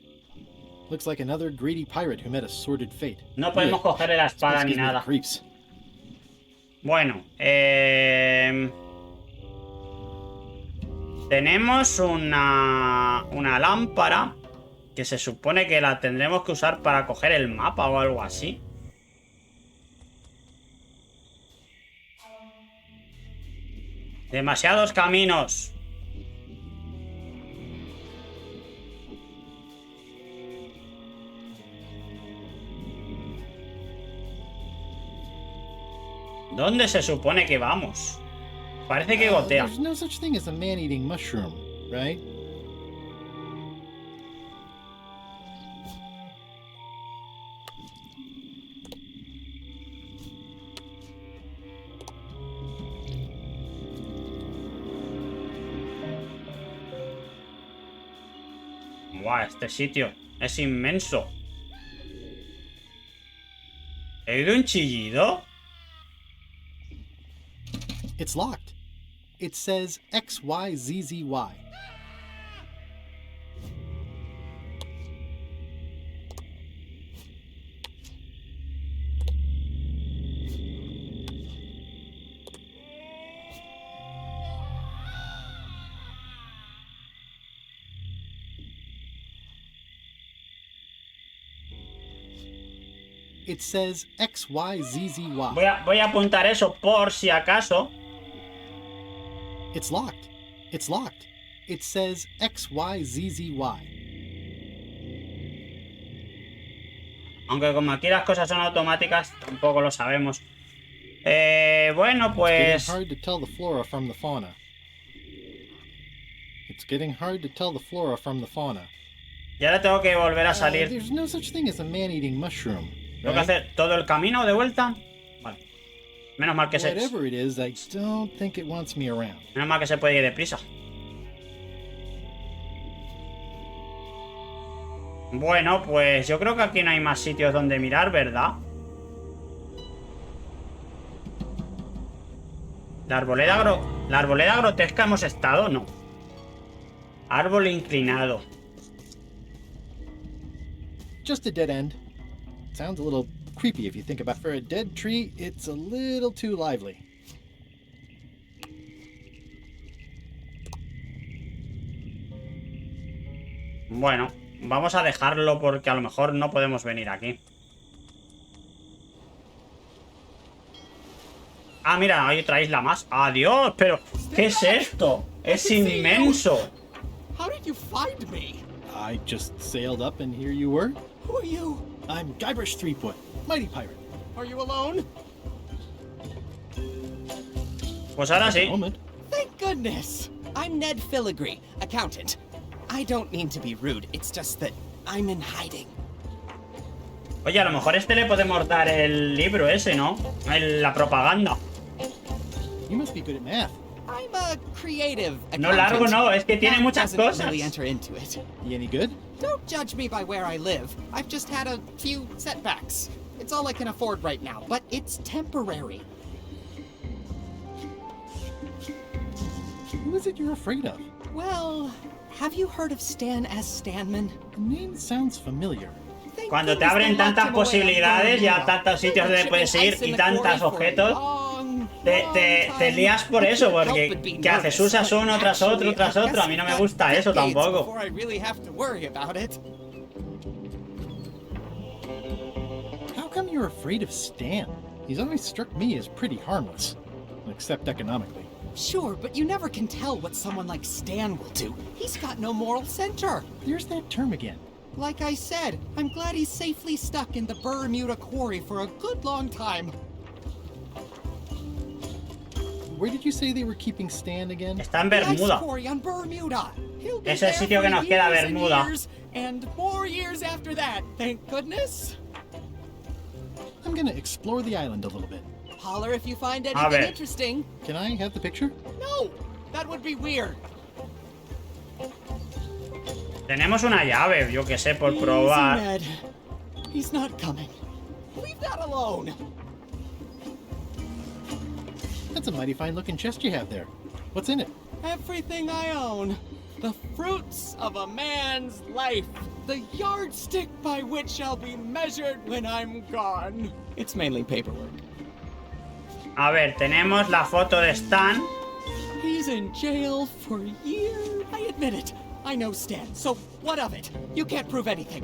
Looks like another greedy pirate who met a sordid fate. No podemos cogerle la espada ni nada. Bueno, tenemos una lámpara que se supone que la tendremos que usar para coger el mapa o algo así. Demasiados caminos. ¿Dónde se supone que vamos? Parece que gotea. There's no such thing as a man-eating mushroom, right? Guau, este sitio es inmenso. ¿He oído un chillido? It's locked. It says XYZZY. It says XYZZY. Voy a apuntar eso por si acaso. It's locked. It's locked. It says XYZZY. Aunque como aquí las cosas son automáticas, tampoco lo sabemos. Bueno, pues... It's getting hard to tell the flora from the fauna. It's getting hard to tell the flora from the fauna. Y ahora tengo que volver a salir. There's no such thing as a man-eating mushroom. ¿Tengo que hacer todo el camino de vuelta? Vale. Menos mal que se... Whatever it is, I don't think it wants me around. Menos mal que se puede ir deprisa. Bueno, pues yo creo que aquí no hay más sitios donde mirar, ¿verdad? La arboleda grotesca hemos estado, no. Árbol inclinado. Just a dead end. Sounds a little creepy if you think about it. For a dead tree, it's a little too lively. Bueno, vamos a dejarlo porque a lo mejor no podemos venir aquí. Ah, mira, hay otra isla más. ¡Adiós! Pero, ¿qué es esto? Es inmenso. How did you find me? I just sailed up and here you were. Who are you? I'm Guybrush Threepwood, mighty pirate. Are you alone? Pues ahora sí. Thank goodness. I'm Ned Filigree, accountant. I don't mean to be rude, it's just that I'm in hiding. Oye, a lo mejor este le podemos dar el libro ese, ¿no? La propaganda. You must be good at math. I'm a creative accountant. No largo, no, es que tiene muchas cosas. Really enter into it. You any good? Don't judge me by where I live. I've just had a few setbacks. It's all I can afford right now, but it's temporary. Who is it you're afraid of? Well, have you heard of Stan S. Stanman? The name sounds familiar. Cuando te abren tantas posibilidades, ya tantos sitios donde puedes ir y tantos objetos, te lías por eso, porque ¿qué haces? Usas uno tras otro tras otro. A mí no me gusta eso tampoco. How come you're afraid of Stan? He's always struck me as pretty harmless, except economically. Sure, but you never can tell what someone like Stan will do. He's got no moral center. Here's that term again. Like I said, I'm glad he's safely stuck in the Bermuda quarry for a good long time. Where did you say they were keeping Stan again? Está en Bermuda. Es el sitio que nos queda, Bermuda. And more years after that, thank goodness. I'm gonna explore the island a little bit. Holler if you find anything interesting. Can I have the picture? No, that would be weird. Tenemos una llave, yo que sé, por probar. Ned. He's not coming. Leave that alone. That's a mighty fine looking chest you have there. What's in it? Everything I own. The fruits of a man's life. The yardstick by which I'll be measured when I'm gone. It's mainly paperwork. A ver, tenemos la foto de Stan. He's in jail for years. I admit it. I know Stan, so what of it? You can't prove anything.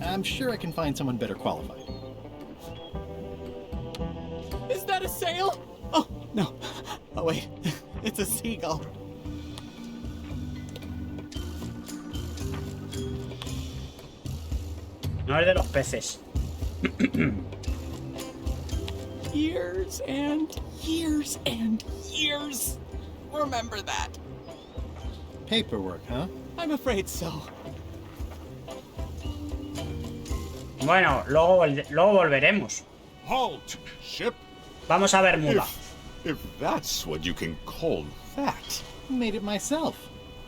I'm sure I can find someone better qualified. Is that a sail? Oh, no. Oh, wait. It's a seagull. No es de los peces. Years and years and years. Remember that. Paperwork, huh? I'm afraid so. Bueno, luego volveremos. Halt, ship. Vamos a Bermuda. If that's what you can call fact. Made it myself.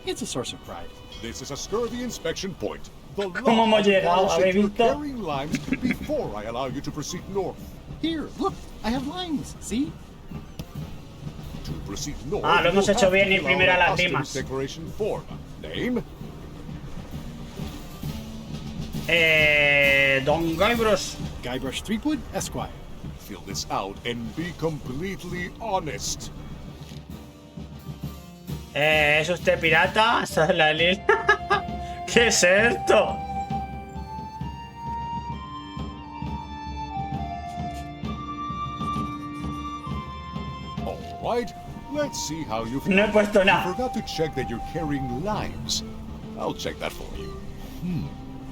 It's a source of pride. This is a scurvy inspection point. The ¿Cómo hemos llegado? ¿Habéis visto? carrying limes before I allow you to proceed north. Here, look, I have lines, see? To proceed north, Ah, lo hemos you'll hecho have to bien y fill out primero a las customs rimas. declaration form. Name? Don Guybrush. Guybrush Threepwood, Esquire. Fill this out and be completely honest. ¿Es usted pirata? Esa es la lista. ¿Qué es esto? All right, let's see how you No he puesto nada. You forgot to check that you're carrying limes. I'll check that for you.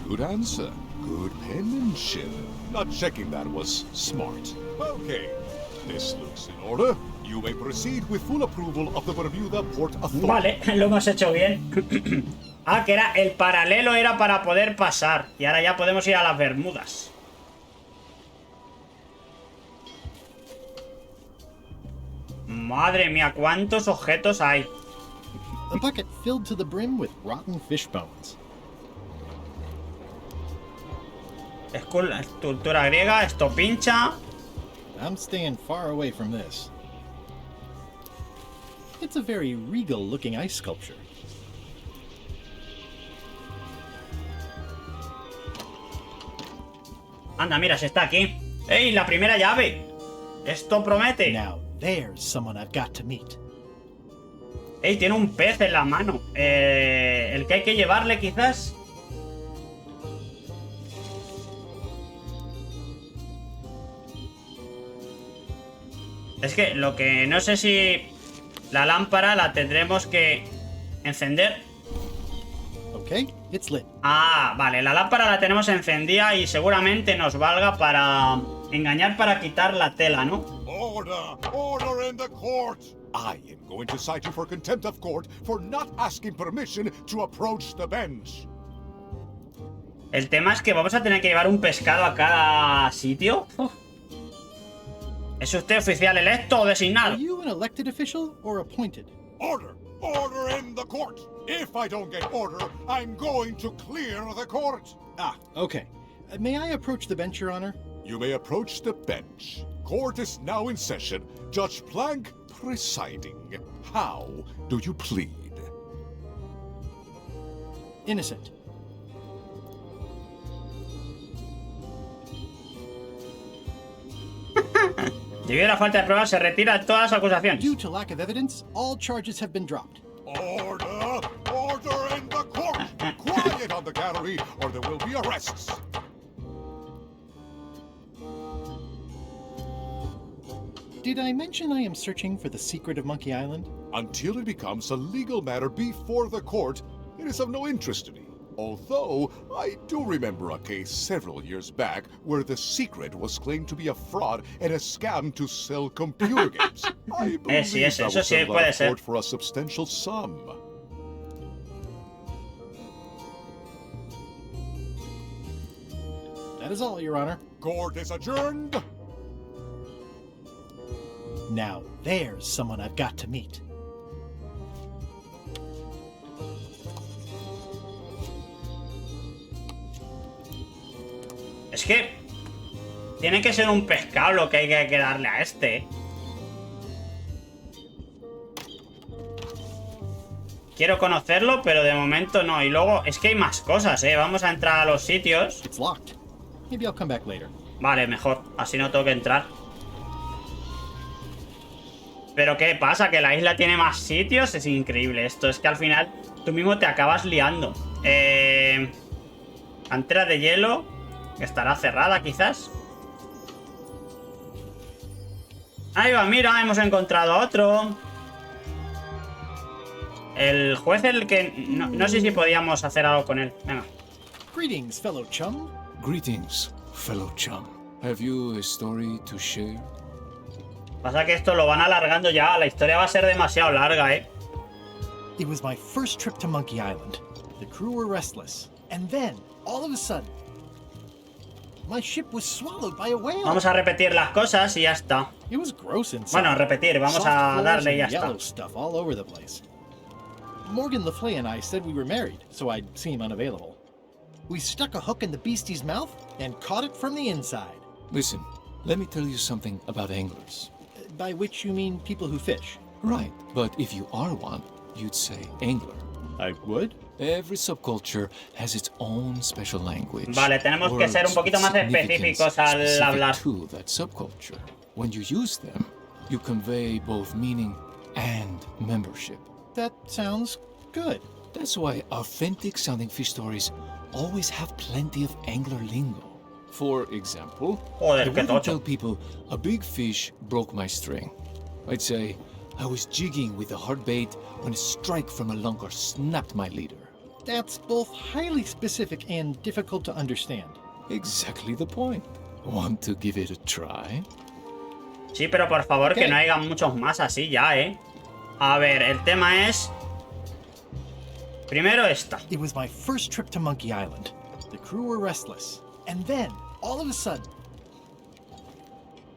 Good answer. Good penmanship. Not checking that was smart. Okay, this looks in order. You may proceed with full approval of the Bermuda Port Authority. Vale, lo hemos hecho bien. Ah, que era el paralelo era para poder pasar. Y ahora ya podemos ir a las Bermudas. Madre mía, cuántos objetos hay. A bucket filled to the brim with rotten fish bones. Escultura griega, esto pincha. I'm staying far away from this. It's a very regal-looking ice sculpture. Anda, mira, se está aquí. ¡Ey, la primera llave! Esto promete. Now there's someone I've got to meet. ¡Ey, tiene un pez en la mano! ¿El que hay que llevarle, quizás? Es que lo que no sé si la lámpara la tendremos que encender. Okay, it's lit. Ah, vale, la lámpara la tenemos encendida y seguramente nos valga para engañar para quitar la tela, ¿no? Order! Order in the court! I am going to cite you for contempt of court for not asking permission to approach the bench. El tema es que vamos a tener que llevar un pescado a cada sitio. ¿Es usted oficial electo o designado? Are you an elected official or appointed? Order! Order in the court! If I don't get order, I'm going to clear the court! Ah, okay. May I approach the bench, Your Honor? You may approach the bench. Court is now in session. Judge Plank presiding. How do you plead? Innocent. Debido a la falta de pruebas, se retiran todas las acusaciones. Due to lack of evidence, all charges have been dropped. Order! Order in the court! Quiet on the gallery, or there will be arrests. Did I mention I am searching for the secret of Monkey Island? Until it becomes a legal matter before the court, it is of no interest to me. Although, I do remember a case several years back where the secret was claimed to be a fraud and a scam to sell computer games. I believe Sí, eso that was sí settled puede out of ser. court for a substantial sum. That is all, Your Honor. Court is adjourned. Now there's someone I've got to meet. Es que tiene que ser un pescado lo que hay que darle a este. Quiero conocerlo, pero de momento no. Y luego, es que hay más cosas, ¿eh? Vamos a entrar a los sitios. It's locked. Maybe I'll come back later. Vale, mejor. Así no tengo que entrar. Pero ¿qué pasa? ¿Que la isla tiene más sitios? Es increíble esto. Es que al final tú mismo te acabas liando. Cantera de hielo. Estará cerrada, quizás. Ahí va, mira, hemos encontrado a otro. El juez, el que... No sé si podíamos hacer algo con él. Venga. Greetings, fellow chum. Greetings, fellow chum. Have you a story to share? Pasa que esto lo van alargando ya. La historia va a ser demasiado larga, ¿eh? It was my first trip to Monkey Island. The crew were restless. And then, all of a sudden... My ship was swallowed by a whale. Vamos a repetir las cosas y ya está. It was gross inside. Bueno, repetir, vamos Soft a floors darle y ya and está. yellow stuff all over the place. Morgan Le Fay and I said we were married, so I'd seem unavailable. We stuck a hook in the beastie's mouth and caught it from the inside. Listen, let me tell you something about anglers. By which you mean people who fish? Right, but if you are one, you'd say angler. I would? Every subculture has its own special language. Vale, tenemos que ser un poquito más específicos al hablar. To that subculture. When you use them, you convey both meaning and membership. That sounds good. That's why authentic sounding fish stories always have plenty of angler lingo. For example, I wouldn't tell people a big fish broke my string. I'd say I was jigging with a hard bait when a strike from a lunker snapped my leader. That's both highly specific and difficult to understand. Exactly the point. Want to give it a try? Sí, pero por favor que no haya muchos más así ya, A ver, el tema es... Primero esta. It was my first trip to Monkey Island. The crew were restless. And then, all of a sudden,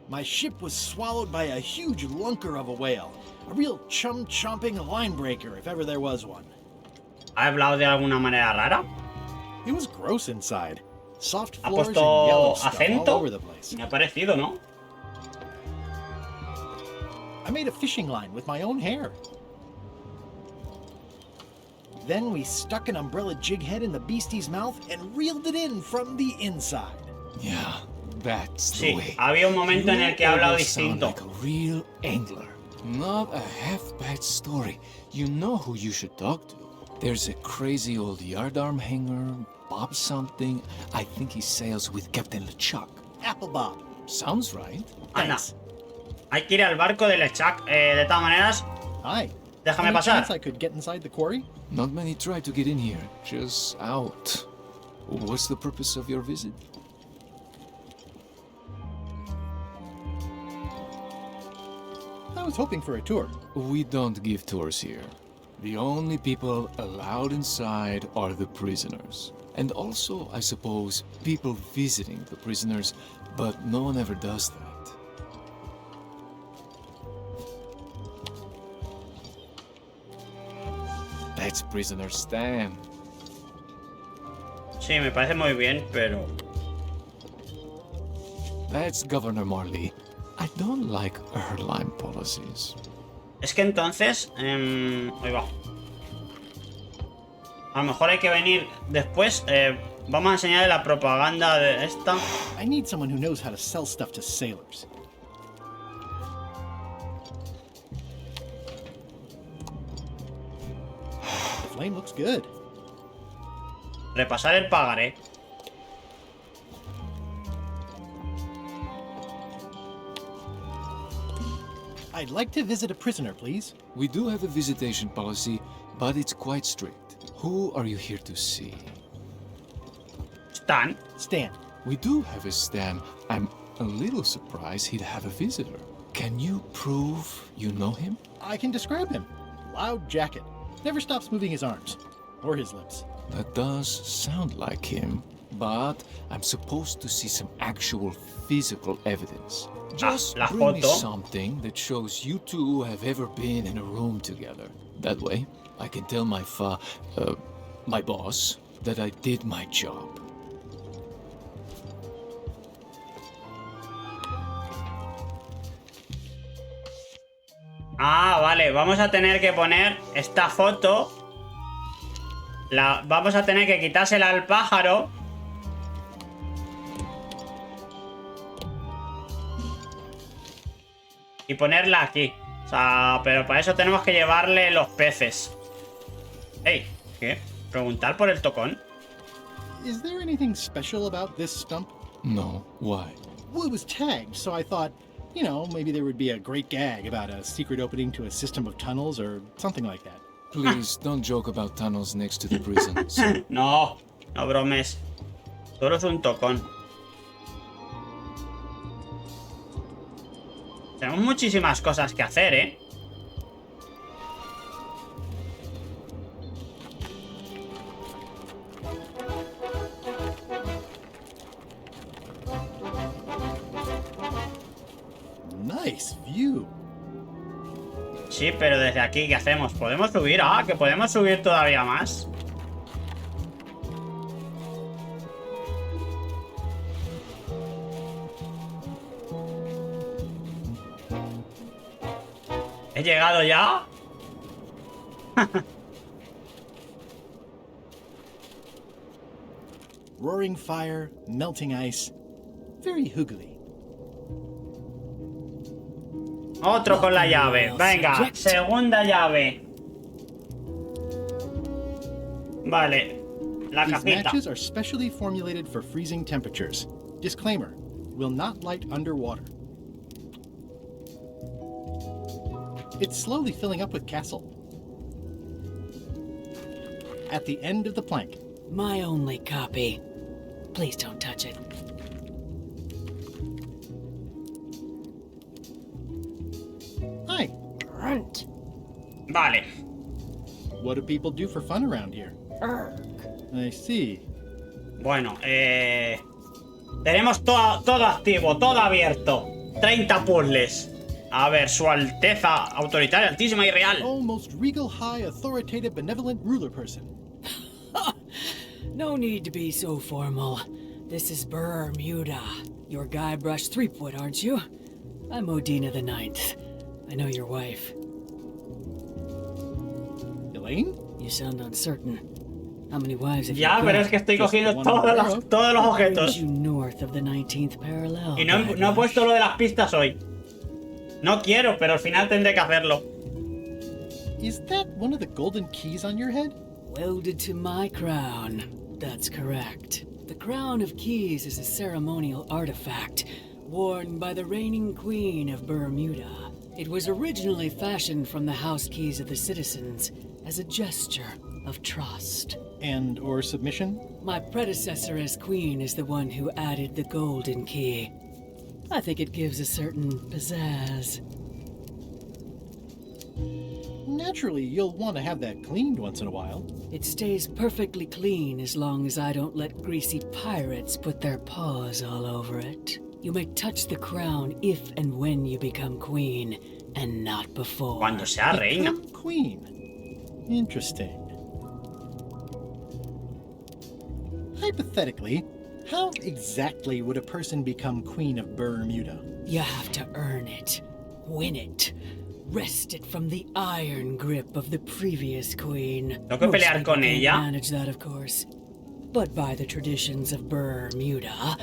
my ship was swallowed by a huge lunker of a whale. A real chum-chomping line breaker, if ever there was one. ¿Ha hablado de alguna manera rara? It was gross inside. Soft ¿Ha floors and puesto yellow stuff all acento? over the place. Me ha parecido, ¿no? I made a fishing line with my own hair. Then we stuck an umbrella jig head in the beastie's mouth and reeled it in from the inside. Yeah, that's the Sí, way. había un momento en el que ha hablado almost sound distinto. like a real angler. Not a half-bad story. You know who you should talk to. There's a crazy old yardarm hanger, Bob something. I think he sails with Captain LeChuck. Apple Bob. Sounds right. Anda. Hay que ir al barco de LeChuck. De todas maneras, Hi. déjame Any pasar. chance I could get inside the quarry? Not many try to get in here, just out. What's the purpose of your visit? I was hoping for a tour. We don't give tours here. The only people allowed inside are the prisoners. And also, I suppose, people visiting the prisoners, but no one ever does that. That's prisoner Stan. Sí, me parece muy bien, pero... That's Governor Marley. I don't like airline policies. Es que entonces... ahí va. A lo mejor hay que venir después. Vamos a enseñarle la propaganda de esta. I need someone who knows how to sell stuff to sailors. The flame looks good. Repasar el pagaré. I'd like to visit a prisoner, please. We do have a visitation policy, but it's quite strict. Who are you here to see? Stan. Stan. We do have a Stan. I'm a little surprised he'd have a visitor. Can you prove you know him? I can describe him. Loud jacket. Never stops moving his arms. Or his lips. That does sound like him, but I'm supposed to see some actual physical evidence. Just la bring me foto. something that shows you two have ever been in a room together. That way, I can tell my boss that I did my job. Ah, vale. Vamos a tener que poner esta foto. Vamos a tener que quitársela al pájaro. Y ponerla aquí. O sea, pero para eso tenemos que llevarle los peces. Ey, ¿qué? ¿Preguntar por el tocón? Is there anything special about this stump? No, why? Well, it was tagged, so I thought, you know, maybe there would be a great gag about a secret opening to a system of tunnels or something like that. Please, don't joke about tunnels next to the prison. No, no bromes. Solo es un tocón. Tenemos muchísimas cosas que hacer, ¿eh? Nice view. Sí, pero desde aquí, ¿qué hacemos? ¿Podemos subir? Ah, que podemos subir todavía más. ¿He llegado ya? Roaring fire, melting ice. Very hoogly. Otro con la llave. Venga, segunda llave. Vale. La These cajita. matches are specially formulated for freezing temperatures. Disclaimer: will not light underwater. It's slowly filling up with castle. At the end of the plank. My only copy. Please don't touch it. Hi. Grunt. Vale. What do people do for fun around here? I see. Bueno, tenemos todo activo, todo abierto. 30 puzzles. A ver, su alteza autoritaria, altísima y real. Almost regal, high, authoritative, benevolent ruler person. No need to be so formal. This is Bermuda. You're Guybrush Threepwood, aren't you? I'm Odina the Ninth. I know your wife. Elaine? You sound uncertain. How many wives have Ya, you pero got? es que estoy cogiendo todos los objetos. You north of the 19th parallel, Y no he puesto lo de las pistas hoy. No quiero, pero al final tendré que hacerlo. Is that one of the golden keys on your head? Welded to my crown. That's correct. The Crown of Keys is a ceremonial artifact worn by the reigning queen of Bermuda. It was originally fashioned from the house keys of the citizens as a gesture of trust. And or submission? My predecessor as queen is the one who added the golden key. I think it gives a certain pizzazz. Naturally, you'll want to have that cleaned once in a while. It stays perfectly clean as long as I don't let greasy pirates put their paws all over it. You may touch the crown if and when you become queen, and not before. Cuando sea reina. Become queen. Interesting. Hypothetically, how exactly would a person become queen of Bermuda? You have to earn it, win it, wrest it from the iron grip of the previous queen. ¿Tengo que pelear con ella? Manage that, of course. But by the traditions of Bermuda,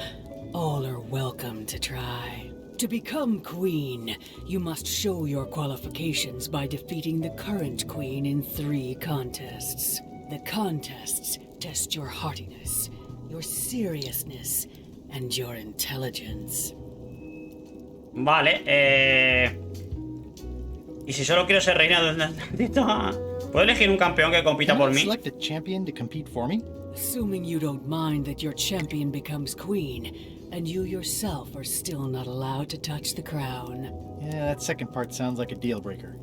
all are welcome to try. To become queen, you must show your qualifications by defeating the current queen in 3 contests. The contests test your heartiness, your seriousness, and your intelligence. Vale, Y si solo quiero ser reina, ¿dónde está? ¿Puedo elegir un campeón que compita por mí? Select a champion to compete for me? Assuming you don't mind that your champion becomes queen, and you yourself are still not allowed to touch the crown. Yeah, that second part sounds like a deal breaker.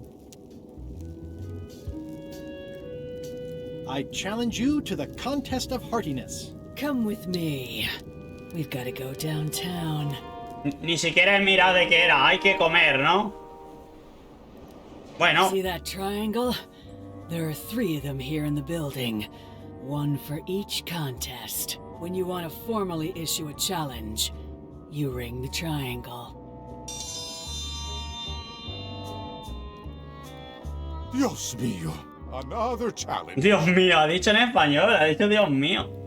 I challenge you to the contest of heartiness. Come with me. We've got to go downtown. Ni siquiera he mirado de qué era. Hay que comer, ¿no? Bueno. See that triangle? There are 3 of them here in the building. 1 for each contest. When you want to formally issue a challenge, you ring the triangle. Dios mío, another challenge. Dios mío, ha dicho en español, ha dicho Dios mío.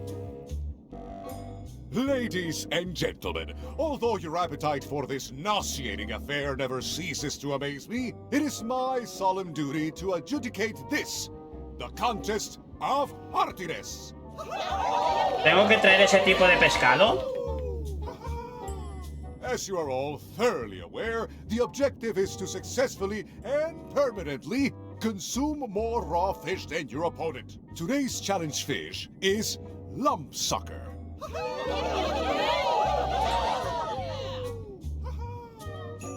Ladies and gentlemen, although your appetite for this nauseating affair never ceases to amaze me, it is my solemn duty to adjudicate this, the contest of heartiness. ¿Tengo que traer ese tipo de pescado? As you are all thoroughly aware, the objective is to successfully and permanently consume more raw fish than your opponent. Today's challenge fish is lumpsucker.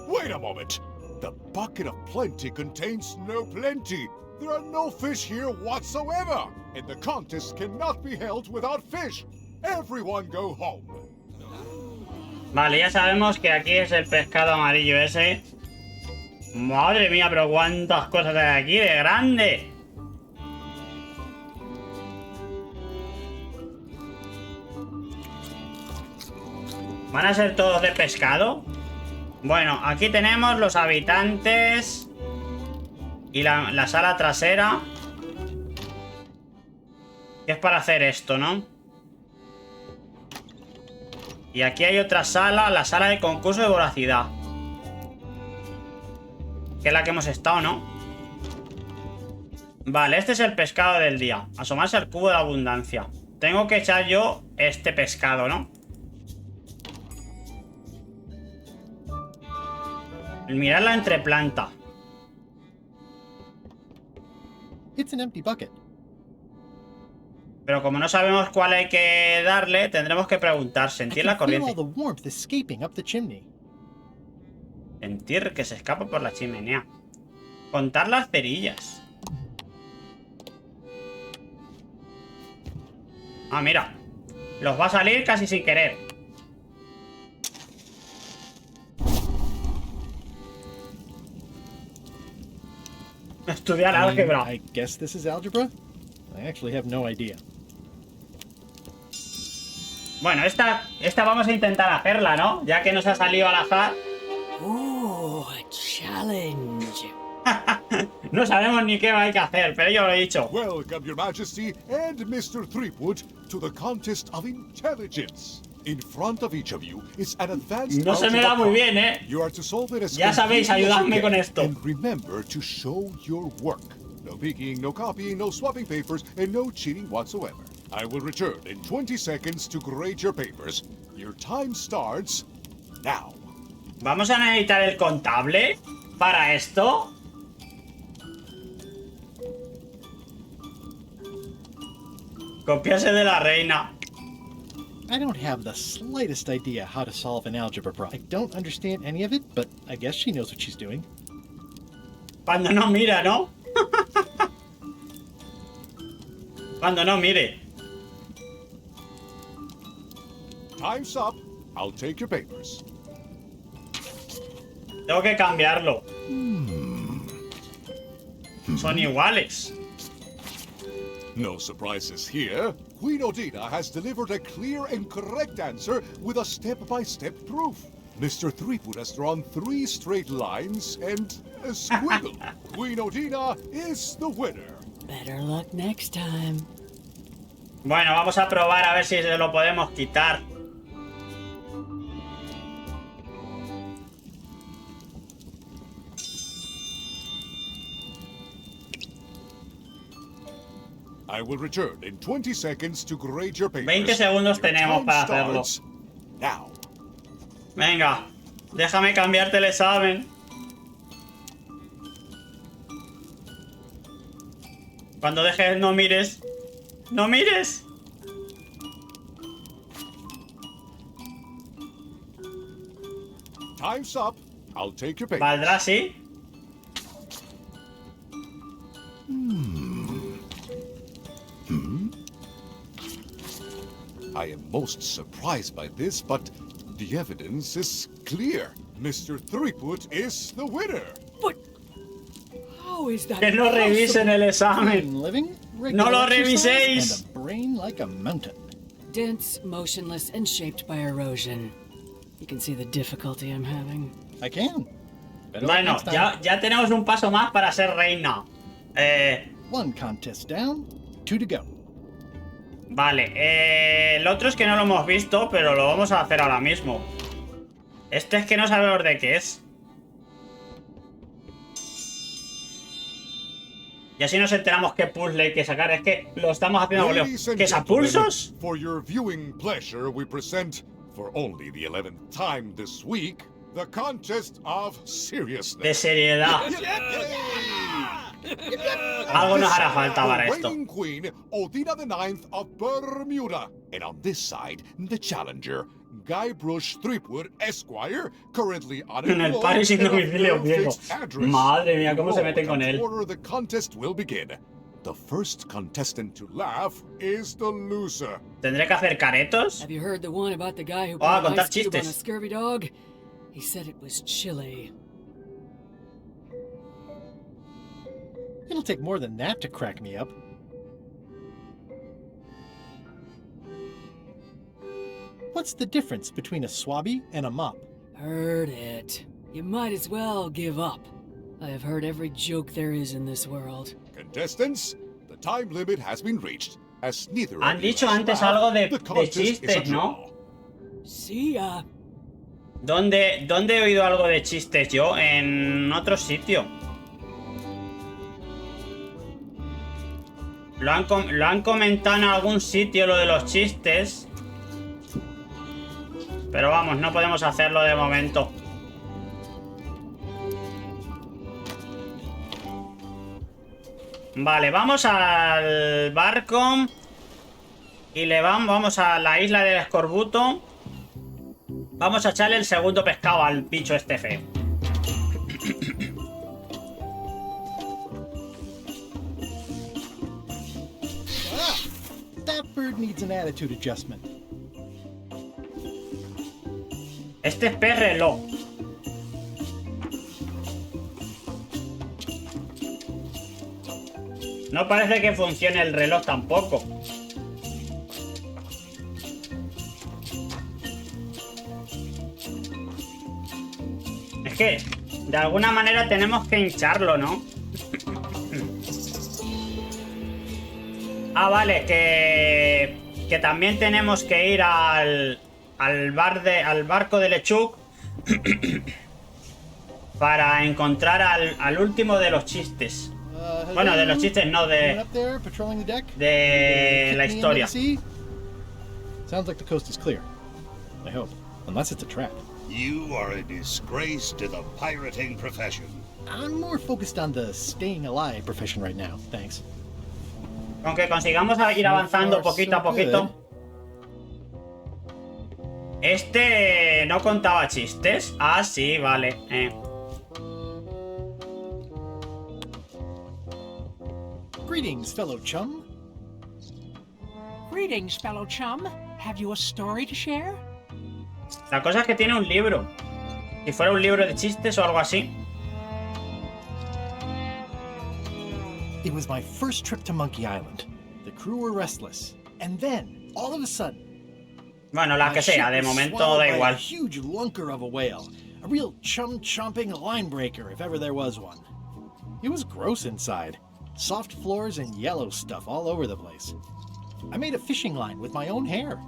Wait a moment! The bucket of plenty contains no plenty. There are no fish here whatsoever, and the contest cannot be held without fish. Everyone go home. Vale, ya sabemos que aquí es el pescado amarillo ese. Madre mía, pero cuántas cosas hay aquí de grande. ¿Van a ser todos de pescado? Bueno, aquí tenemos los habitantes y la sala trasera, que es para hacer esto, ¿no? Y aquí hay otra sala, la sala de concurso de voracidad, que es la que hemos estado, ¿no? Vale, este es el pescado del día. Asomarse al cubo de abundancia. Tengo que echar yo este pescado, ¿no? Mirar la entreplanta. It's an empty bucket. Pero como no sabemos cuál hay que darle, tendremos que preguntar. Sentir la corriente. Sentir que se escapa por la chimenea. Contar las cerillas. Ah, mira. Los va a salir casi sin querer. Estudiar álgebra. I guess this is algebra? I actually have no idea. Bueno, esta vamos a intentar hacerla, ¿no? Ya que nos ha salido al azar. Challenge. No sabemos ni qué hay que hacer, pero yo lo he dicho. Welcome, Your Majesty and Mr. Threepwood, to the contest of intelligence. In front of each of you is an advanced No se me da muy bien, ¿eh? You are to solve it as Ya sabéis, ayudadme con esto. And remember to show your work. No peeking, no copying, no swapping papers, and no cheating whatsoever. I will return in 20 seconds to grade your papers. Your time starts now. ¿Vamos a necesitar el contable para esto? Copiarse de la reina. I don't have the slightest idea how to solve an algebra problem. I don't understand any of it, but I guess she knows what she's doing. Cuando no mira, ¿no? Cuando no mire. Time's up. I'll take your papers. Tengo que cambiarlo. Son iguales. No surprises here. Queen Odina has delivered a clear and correct answer with a step-by-step proof. Mr. Threepwood has drawn 3 straight lines and a squiggle. Queen Odina is the winner. Better luck next time. Bueno, vamos a probar a ver si se lo podemos quitar. I will return in 20 seconds to grade your papers. 20 segundos tenemos para hacerlo. Now. Venga, déjame cambiarte el examen. Cuando dejes, no mires. ¡No mires! Time's up. I'll take your papers. ¿Valdrá así? I am most surprised by this, but the evidence is clear. Mr. Threepwood is the winner. How is that Que no revisen el examen. No lo reviséis. And a brain like a mountain. Dense, motionless, and shaped by erosion. You can see the difficulty I'm having. I can. Bueno, ya tenemos un paso más para ser reina. One contest down, 2 to go. Vale, el otro es que no lo hemos visto, pero lo vamos a hacer ahora mismo. Este es que no sabemos de qué es. Y así nos enteramos qué puzzle hay que sacar. Es que lo estamos haciendo a voleo. ¿Qué es a pulsos? For your viewing pleasure, we present, for only the 11th time this week, the contest of seriousness. De seriedad. Algo nos hará falta para esto. Reigning Queen Odina IX of Bermuda, and on this side, the challenger, Guybrush Threepwood, Esquire, currently En el Paris sin domicilio viejo. Madre mía, cómo se meten con él. The contest will begin. The first contestant to laugh is the loser. ¿Tendré que hacer caretos? Have you heard the one about the guy who Oh, a put an ice contar cube on a chistes. scurvy dog? He said it was chilly. It'll take more than that to crack me up. What's the difference between a swabby and a mop? Heard it. You might as well give up. I have heard every joke there is in this world. Contestants, the time limit has been reached. As neither Han of you dicho has antes laughed, algo de the contest is a chistes, draw. ¿no? See ya. ¿Dónde he oído algo de chistes yo? En otro sitio. Lo han comentado en algún sitio lo de los chistes. Pero vamos, no podemos hacerlo de momento. Vale, vamos al barco. Y vamos a la isla del escorbuto. Vamos a echarle el segundo pescado al bicho este feo. That bird needs an attitude adjustment. Este es pez reloj. No parece que funcione el reloj tampoco. Es que de alguna manera tenemos que hincharlo, ¿no? Ah, vale, que también tenemos que ir al barco de Lechuk para encontrar al último de los chistes. Bueno, de los chistes no, de la historia. Sounds like the coast is clear. I hope, unless it's a trap. You are a disgrace to the pirating profession. I'm more focused on the staying alive profession right now, thanks. Aunque consigamos ir avanzando poquito a poquito. Este no contaba chistes. Ah, sí, vale. Greetings, fellow chum. Greetings, fellow chum. Have you a story to share? La cosa es que tiene un libro. Si fuera un libro de chistes o algo así. It was my first trip to Monkey Island. The crew were restless. And then, all of a sudden... Bueno, la que sea, de momento da igual. A huge lunker of a whale. A real chum-chomping line breaker, if ever there was one. It was gross inside. Soft floors and yellow stuff all over the place. I made a fishing line with my own hair.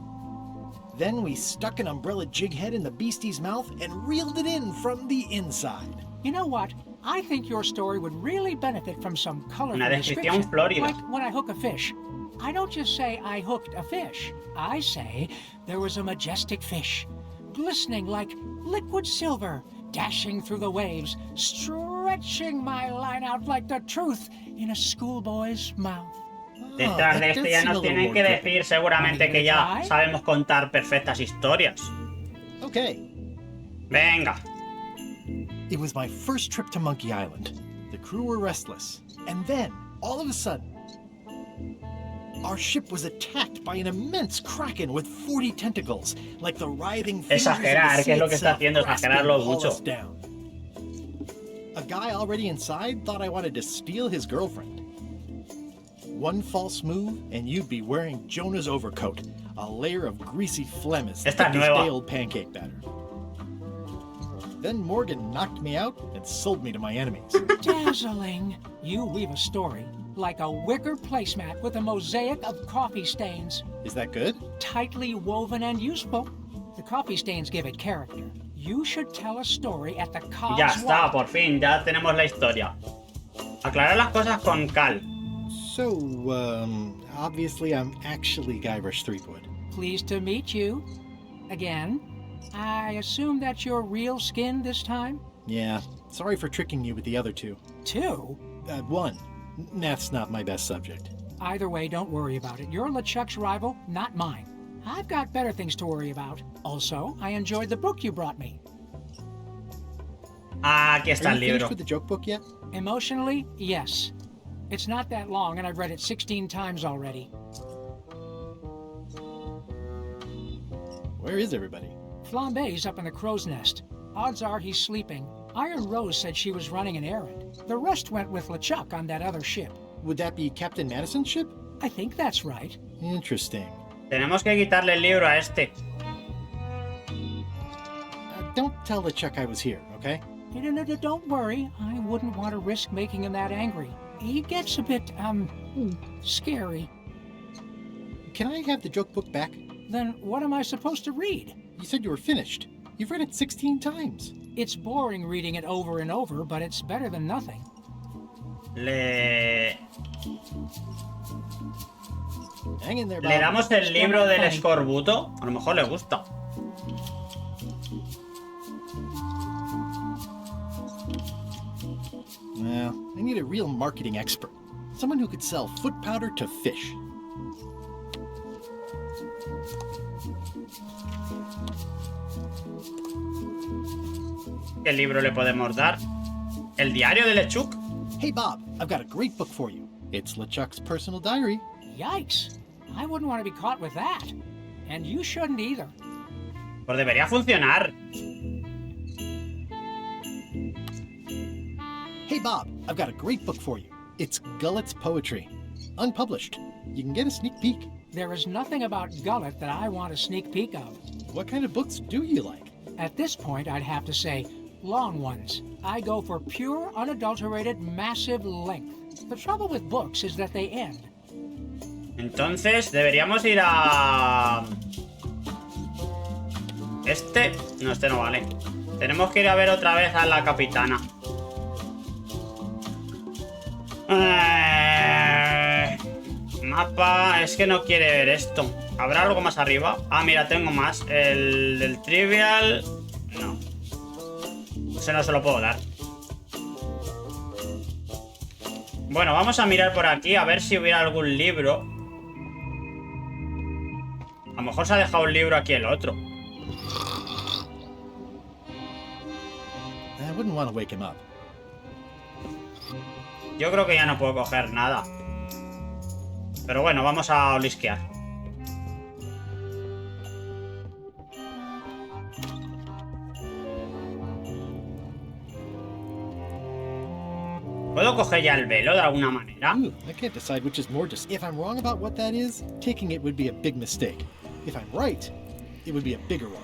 Then we stuck an umbrella jig head in the beastie's mouth and reeled it in from the inside. You know what? I think your story would really benefit from some colorful Una descripción description. florida. Like when I hook a fish. I don't just say I hooked a fish. I say there was a majestic fish, glistening like liquid silver, dashing through the waves, stretching my line out like the truth in a schoolboy's mouth. Detrás de esto ya nos tienen que decir seguramente que ya sabemos contar perfectas historias. Okay. Venga. It was my first trip to Monkey Island. The crew were restless. And then, all of a sudden, our ship was attacked by an immense kraken with 40 tentacles, like the writhing fingers of the Exagerar, sea que es lo que está itself, haciendo, grasping exagerarlo to haul mucho. us down. A guy already inside thought I wanted to steal his girlfriend. One false move, and you'd be wearing Jonah's overcoat, a layer of greasy phlegm as thick as day-old pancake batter. Then Morgan knocked me out and sold me to my enemies. Dazzling. You weave a story like a wicker placemat with a mosaic of coffee stains. Is that good? Tightly woven and useful. The coffee stains give it character. You should tell a story at the Cob's Ya está, Walk. por fin, ya tenemos la historia. Aclarar las cosas con cal. So, obviously I'm actually Guybrush Threepwood. Pleased to meet you. Again. I assume that's your real skin this time? Yeah, sorry for tricking you with the other two. Two? One. Math's not my best subject. Either way, don't worry about it. You're LeChuck's rival, not mine. I've got better things to worry about. Also, I enjoyed the book you brought me. Ah, aquí está Are el you libro. finished with the joke book yet? Emotionally, yes. It's not that long, and I've read it 16 times already. Where is everybody? Flambe's up in the crow's nest. Odds are he's sleeping. Iron Rose said she was running an errand. The rest went with LeChuck on that other ship. Would that be Captain Madison's ship? I think that's right. Interesting. Tenemos que quitarle el libro a este. Don't tell LeChuck I was here, okay? Don't worry. I wouldn't want to risk making him that angry. He gets a bit, scary. Can I have the joke book back? Then what am I supposed to read? You said you were finished. You've read it 16 times. It's boring reading it over and over, but it's better than nothing. Hang in there, Bob. ¿Le damos el libro del escorbuto? A lo mejor le gusta. Well, I need a real marketing expert. Someone who could sell foot powder to fish. ¿Qué libro le podemos dar? ¿El diario de LeChuck? Hey, Bob, I've got a great book for you. It's LeChuck's personal diary. Yikes. I wouldn't want to be caught with that. And you shouldn't either. Pues debería funcionar. Hey, Bob, I've got a great book for you. It's Gullet's poetry. Unpublished. You can get a sneak peek. There is nothing about Gullet that I want a sneak peek of. What kind of books do you like? At this point, I'd have to say long ones. I go for pure, unadulterated, massive length. The trouble with books is that they end. Entonces, deberíamos ir a... Este... No, este no vale. Tenemos que ir a ver otra vez a la capitana. Mapa... Es que no quiere ver esto. ¿Habrá algo más arriba? Ah, mira, tengo más. El del trivial... No. Ese no se lo puedo dar. Bueno, vamos a mirar por aquí a ver si hubiera algún libro. A lo mejor se ha dejado un libro aquí el otro. I wouldn't want to wake him up. Yo creo que ya no puedo coger nada. Pero bueno, vamos a olisquear. ¿Puedo coger ya el velo de alguna manera? I can't decide which is more just. If I'm wrong about what that is, taking it would be a big mistake. If I'm right, it would be a bigger one.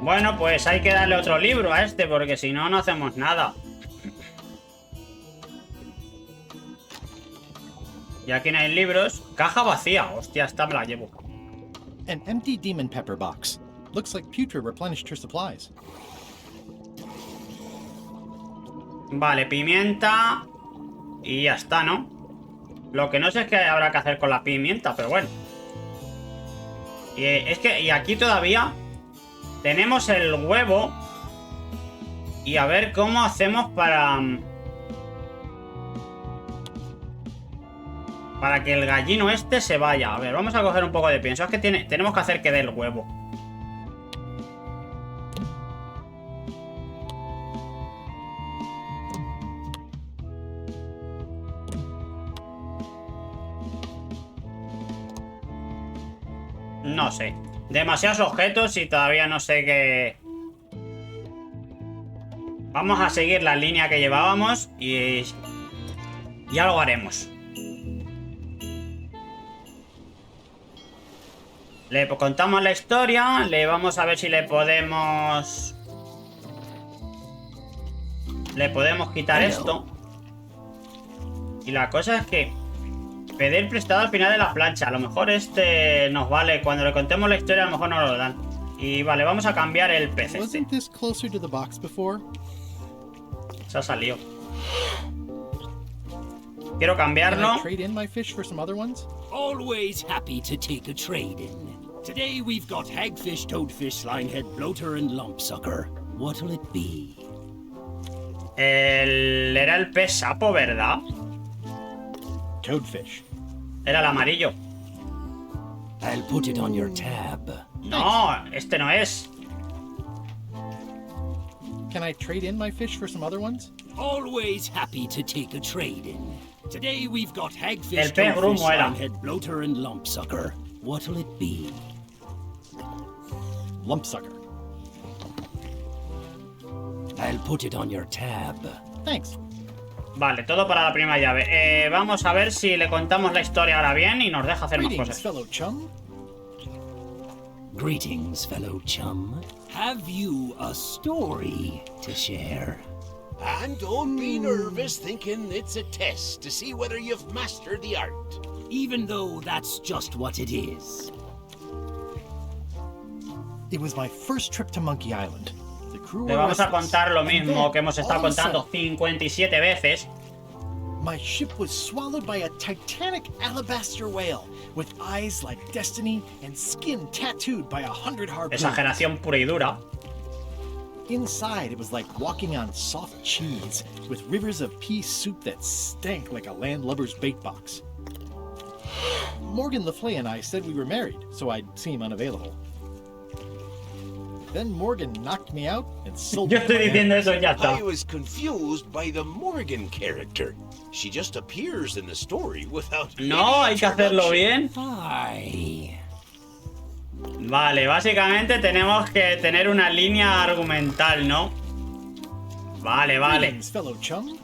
Bueno, pues hay que darle otro libro a este, porque si no, no hacemos nada. Y aquí no hay libros. Caja vacía. Hostia, esta me la llevo. An empty demon pepper box. Looks like Putra replenished her supplies. Vale, pimienta. Y ya está, ¿no? Lo que no sé es qué habrá que hacer con la pimienta, pero bueno. Y es que... Y aquí todavía... Tenemos el huevo. Y a ver cómo hacemos para que el gallino este se vaya. A ver, vamos a coger un poco de pienso. Es que tenemos que hacer que dé el huevo. No sé. Demasiados objetos y todavía no sé qué... Vamos a seguir la línea que llevábamos y ya lo haremos. Le contamos la historia, le vamos a ver si le podemos quitar esto. Y la cosa es que pedir prestado al final de la plancha. A lo mejor este nos vale. Cuando le contemos la historia a lo mejor no lo dan. Y vale, vamos a cambiar el pez este. Se ha salido. Quiero cambiarlo. Always happy to take a trade in. Today we've got hagfish, toadfish, linehead, bloater and lumpsucker. What'll it be? Era el pez sapo, ¿verdad? Toadfish. Era el amarillo. I'll put it on your tab. No, este no es. Can I trade in my fish for some other ones? Always happy to take a trade in. Today we've got hagfish, El pez grumo era. head bloater, and lumpsucker. What'll it be? Lumpsucker. I'll put it on your tab. Thanks. Vale, todo para la primera llave. Vamos a ver si le contamos la historia ahora bien y nos deja hacer más Greetings, cosas. fellow chum. Greetings, fellow chum. Have you a story to share? And don't be nervous thinking it's a test to see whether you've mastered the art. Even though that's just what it is. It was my first trip to Monkey Island. The crew Le were vamos a restless. contar lo And mismo then, que hemos estado all of a contando sudden, 57 veces. my ship was swallowed by a titanic alabaster whale with eyes like destiny and skin tattooed by 100 harpoons. Exageración pura y dura. Inside, it was like walking on soft cheese with rivers of pea soup that stank like a landlubber's bait box. Morgan Le Fay and I said we were married, so I'd seem unavailable. Then Morgan knocked me out and sold Yo me estoy my diciendo animals. eso y ya está. I was confused by the Morgan character. She just appears in the story without No, hay que hacerlo bien. Ay. Vale, básicamente tenemos que tener una línea argumental, ¿no? Vale, vale. Greetings, fellow chum.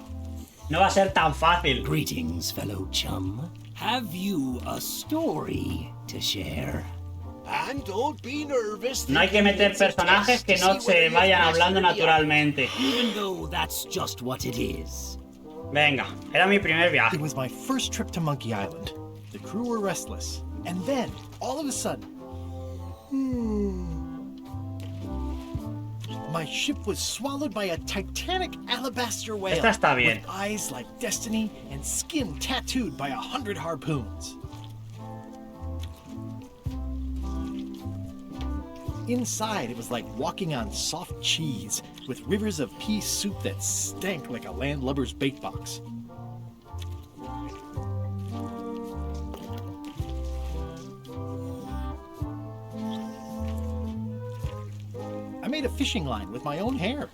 No va a ser tan fácil. Greetings, fellow chum. Have you a story to share? And don't be nervous. No hay que meter personajes que no se vayan hablando naturalmente. Even though that's just what it is. Venga, era mi primer viaje. It was my first trip to Monkey Island. The crew were restless. And then, all of a sudden, my ship was swallowed by a titanic alabaster whale Esta está bien. with eyes like destiny and skin tattooed by 100 harpoons. Inside, it was like walking on soft cheese with rivers of pea soup that stank like a landlubber's bait box. I made a fishing line with my own hair.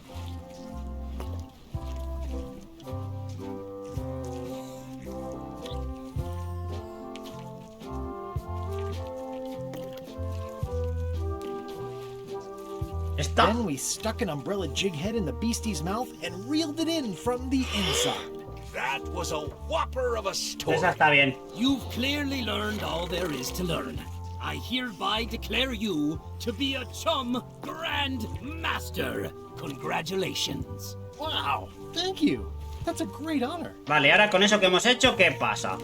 Then we stuck an umbrella jig head in the beastie's mouth and reeled it in from the inside. That was a whopper of a story. Esa está bien. You've clearly learned all there is to learn. I hereby declare you to be a chum grand master. Congratulations. Wow, thank you. That's a great honor. Vale, ahora con eso que hemos hecho, ¿qué pasa?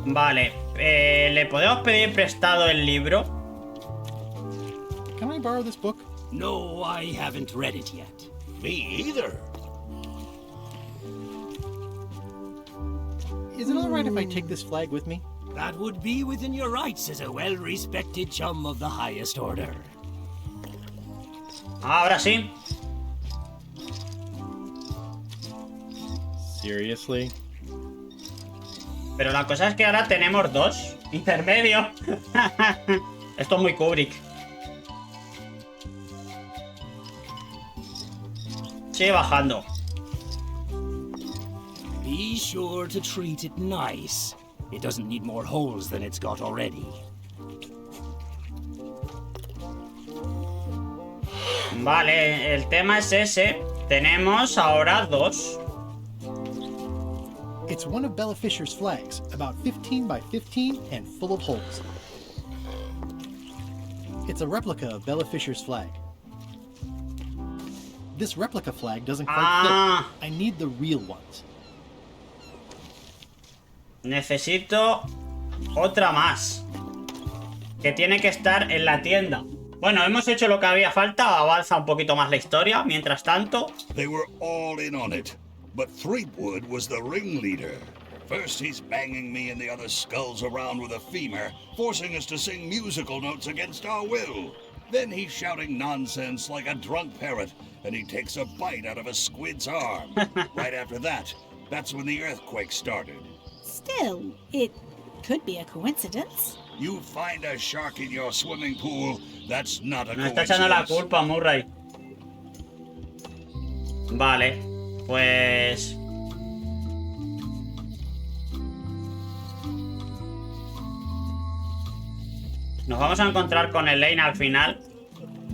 Vale, ¿le podemos pedir prestado el libro? Can I borrow this book? No, I haven't read it yet. Me either. Is it all right if I take this flag with me? That would be within your rights as a well-respected chum of the highest order. Ahora sí. Seriously? Pero la cosa es que ahora tenemos dos. Intermedio. Esto es muy Kubrick. Sigue bajando. Be sure to treat it nice. It doesn't need more holes than it's got already. Vale, el tema es ese. Tenemos ahora dos. It's one of Bella Fisher's flags, about 15 by 15 and full of holes. It's a replica of Bella Fisher's flag. This replica flag doesn't quite fit. I need the real ones. Necesito otra más. Que tiene que estar en la tienda. Bueno, hemos hecho lo que había falta. Avanza un poquito más la historia. Mientras tanto... They were all in on it. But Threepwood was the ringleader. First he's banging me and the other skulls around with a femur, forcing us to sing musical notes against our will. Then he's shouting nonsense like a drunk parrot, and he takes a bite out of a squid's arm. Right after that, that's when the earthquake started. Still, it could be a coincidence. You find a shark in your swimming pool, that's not a Me está echando la coincidence. culpa, Murray. Vale. Pues... nos vamos a encontrar con Elaine al final.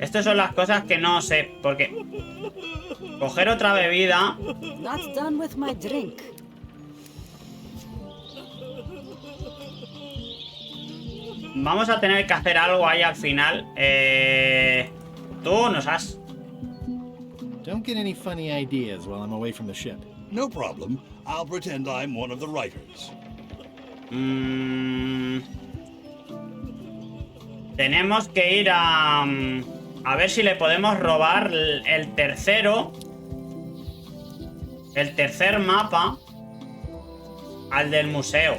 Estas son las cosas que no sé, porque... coger otra bebida... Not done with my drink. Vamos a tener que hacer algo ahí al final. Tú nos has... Don't get any funny ideas while I'm away from the ship. No problem. I'll pretend I'm one of the writers. Tenemos que ir a ver si le podemos robar el tercero. El tercer mapa al del museo.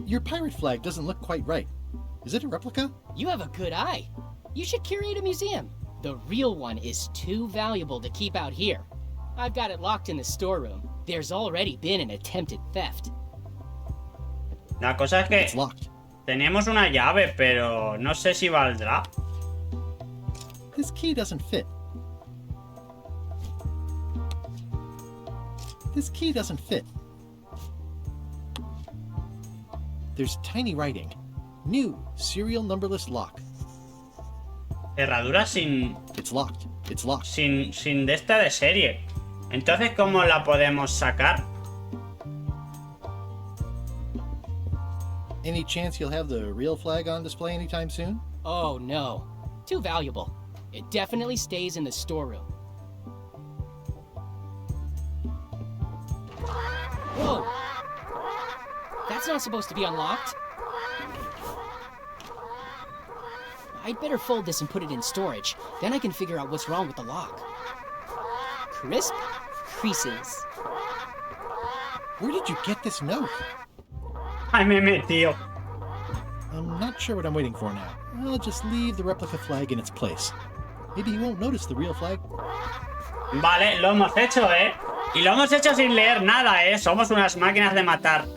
Your pirate flag doesn't look quite right. Is it a replica? You have a good eye. You should curate a museum. The real one is too valuable to keep out here. I've got it locked in the storeroom. There's already been an attempted theft. La cosa es que tenemos una llave, pero no sé si valdrá. This key doesn't fit. This key doesn't fit. There's tiny writing. New serial numberless lock. Cerradura sin... It's locked. It's locked. Sin de esta de serie. Entonces, ¿cómo la podemos sacar? Any chance you'll have the real flag on display anytime soon? Oh no. Too valuable. It definitely stays in the storeroom. Whoa! That's not supposed to be unlocked. I'd better fold this and put it in storage. Then I can figure out what's wrong with the lock. Crisp creases. Where did you get this note? Ay, me metió. I'm not sure what I'm waiting for now. I'll just leave the replica flag in its place. Maybe he won't notice the real flag. Vale, lo hemos hecho, ¿eh? Y lo hemos hecho sin leer nada, ¿eh? Somos unas máquinas de matar.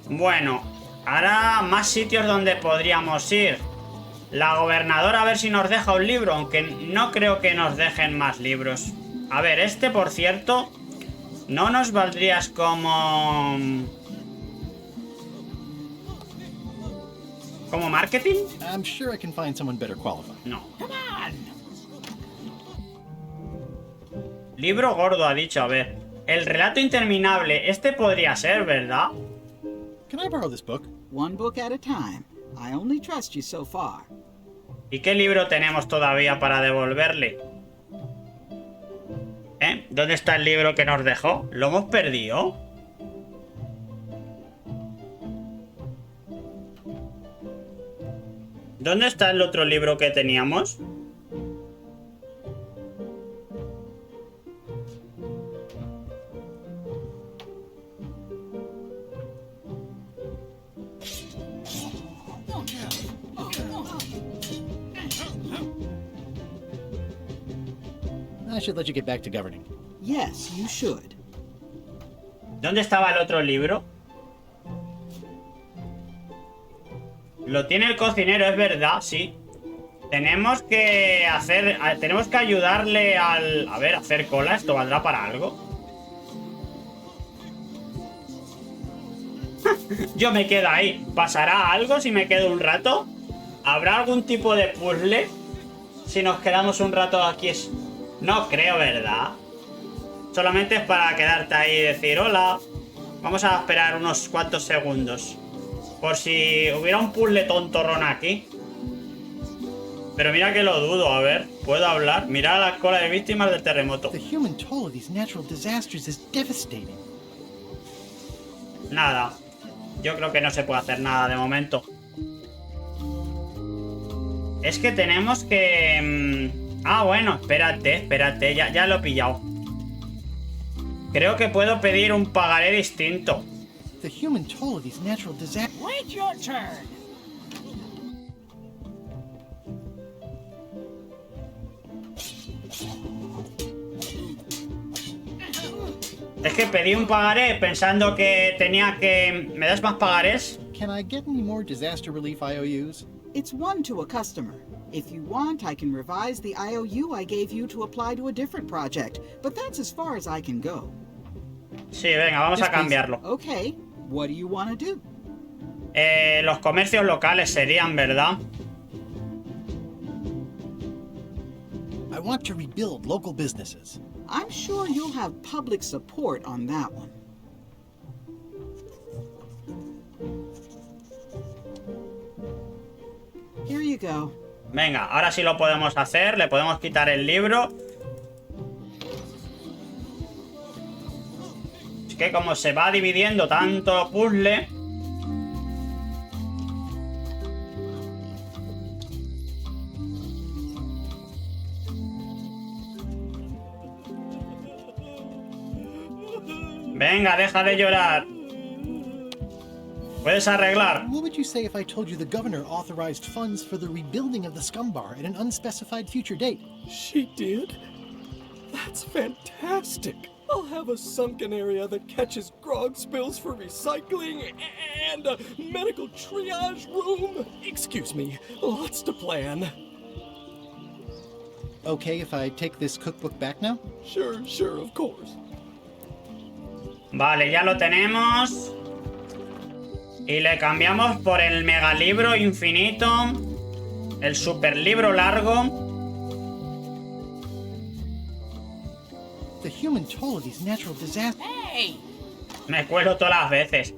Bueno, ahora más sitios donde podríamos ir. La gobernadora a ver si nos deja un libro, aunque no creo que nos dejen más libros. A ver, este, por cierto, no nos valdrías como... ¿como marketing? I'm sure I can find someone better qualified. No. Libro gordo, ha dicho, a ver. El relato interminable, este podría ser, ¿verdad? Can I borrow this book? One book at a time. I only trust you so far. ¿Y qué libro tenemos todavía para devolverle? ¿Dónde está el libro que nos dejó? ¿Lo hemos perdido? ¿Dónde está el otro libro que teníamos? I should let you get back to governing. Yes, you should. ¿Dónde estaba el otro libro? Lo tiene el cocinero, es verdad, sí. Tenemos que hacer... tenemos que ayudarle al... A ver, hacer cola, ¿esto valdrá para algo? Yo me quedo ahí. ¿Pasará algo si me quedo un rato? ¿Habrá algún tipo de puzzle? Si nos quedamos un rato aquí es... No creo, ¿verdad? Solamente es para quedarte ahí y decir hola. Vamos a esperar unos cuantos segundos. Por si hubiera un puzzle tontorrón aquí. Pero mira que lo dudo, a ver. ¿Puedo hablar? Mira la cola de víctimas del terremoto. The human toll of these natural disasters is devastating. Nada. Yo creo que no se puede hacer nada de momento. Es que tenemos que... Ah, bueno, espérate, ya lo he pillado. Creo que puedo pedir un pagaré distinto. The human toll of these natural disasters. Wait your turn. Es que pedí un pagaré pensando que tenía que... ¿Me das más pagarés? can I get any more disaster relief IOUs? It's one to a customer. If you want, I can revise the IOU I gave you to apply to a different project, but that's as far as I can go. Sí, venga, vamos a cambiarlo. Okay, what do you want to do? Los comercios locales serían, ¿verdad? I want to rebuild local businesses. I'm sure you'll have public support on that one. Here you go. Venga, ahora sí lo podemos hacer. Le podemos quitar el libro. Es que como se va dividiendo tanto puzzle... Venga, deja de llorar. Puedes arreglar. What would you say if I told you the governor authorized funds for the rebuilding of the scum bar at an unspecified future date? She did? That's fantastic. I'll have a sunken area that catches grog spills for recycling and a medical triage room. Excuse me, lots to plan. Okay if I take this cookbook back now? Sure, of course. Vale, ya lo tenemos. Y le cambiamos por el megalibro infinito. El superlibro largo. The human toll of these natural disasters. Hey. Me cuelo todas las veces.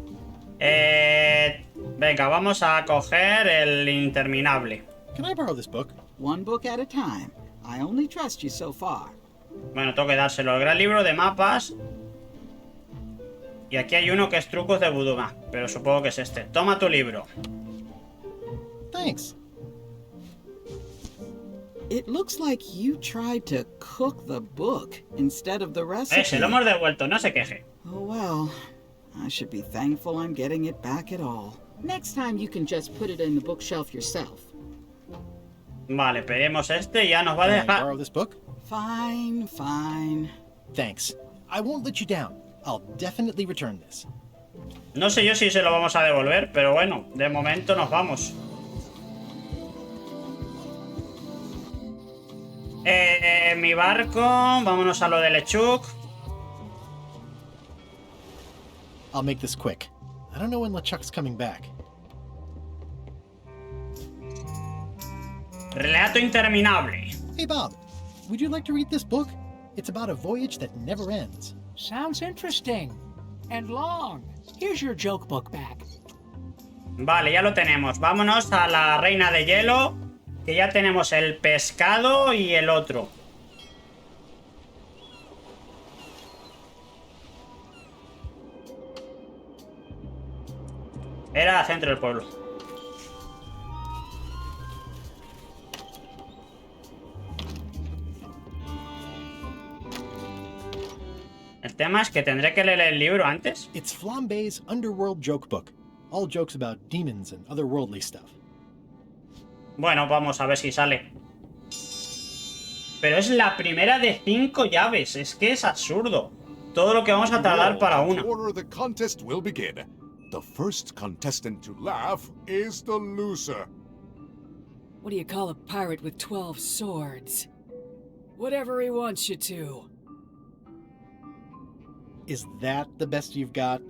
Venga, vamos a coger el interminable. Can I borrow this book? One book at a time. I only trust you so far. Bueno, tengo que dárselo. El gran libro de mapas. Y aquí hay uno que es trucos de vudú, pero supongo que es este. Toma tu libro. Thanks. It looks like you tried to cook the book instead of the recipe. Se lo hemos devuelto, no se queje. Oh well, I should be thankful I'm getting it back at all. Next time you can just put it in the bookshelf yourself. Vale, pedimos este y ya nos va a dejar. Can I borrow this book? Fine. Thanks. I won't let you down. I'll definitely return this. No sé yo si se lo vamos a devolver, pero bueno, de momento nos vamos. Mi barco, vámonos a lo de Lechuk. I'll make this quick. I don't know when LeChuck's coming back. Relato interminable. Hey Bob, would you like to read this book? It's about a voyage that never ends. Sounds interesting. And long. Here's your joke book back. Vale, ya lo tenemos. Vámonos a la reina de hielo. Que ya tenemos el pescado y el otro. Era al centro del pueblo. El tema es que tendré que leer el libro antes. It's Flambe's Underworld Joke Book. All jokes about demons and otherworldly stuff. Bueno, vamos a ver si sale. Pero es la primera de 5 llaves. Es que es absurdo. Todo lo que vamos a tardar para una. The contest will begin. The first contestant to laugh is the loser. What do you call a pirate with 12 swords? Whatever he wants you to. Is that the best you've got?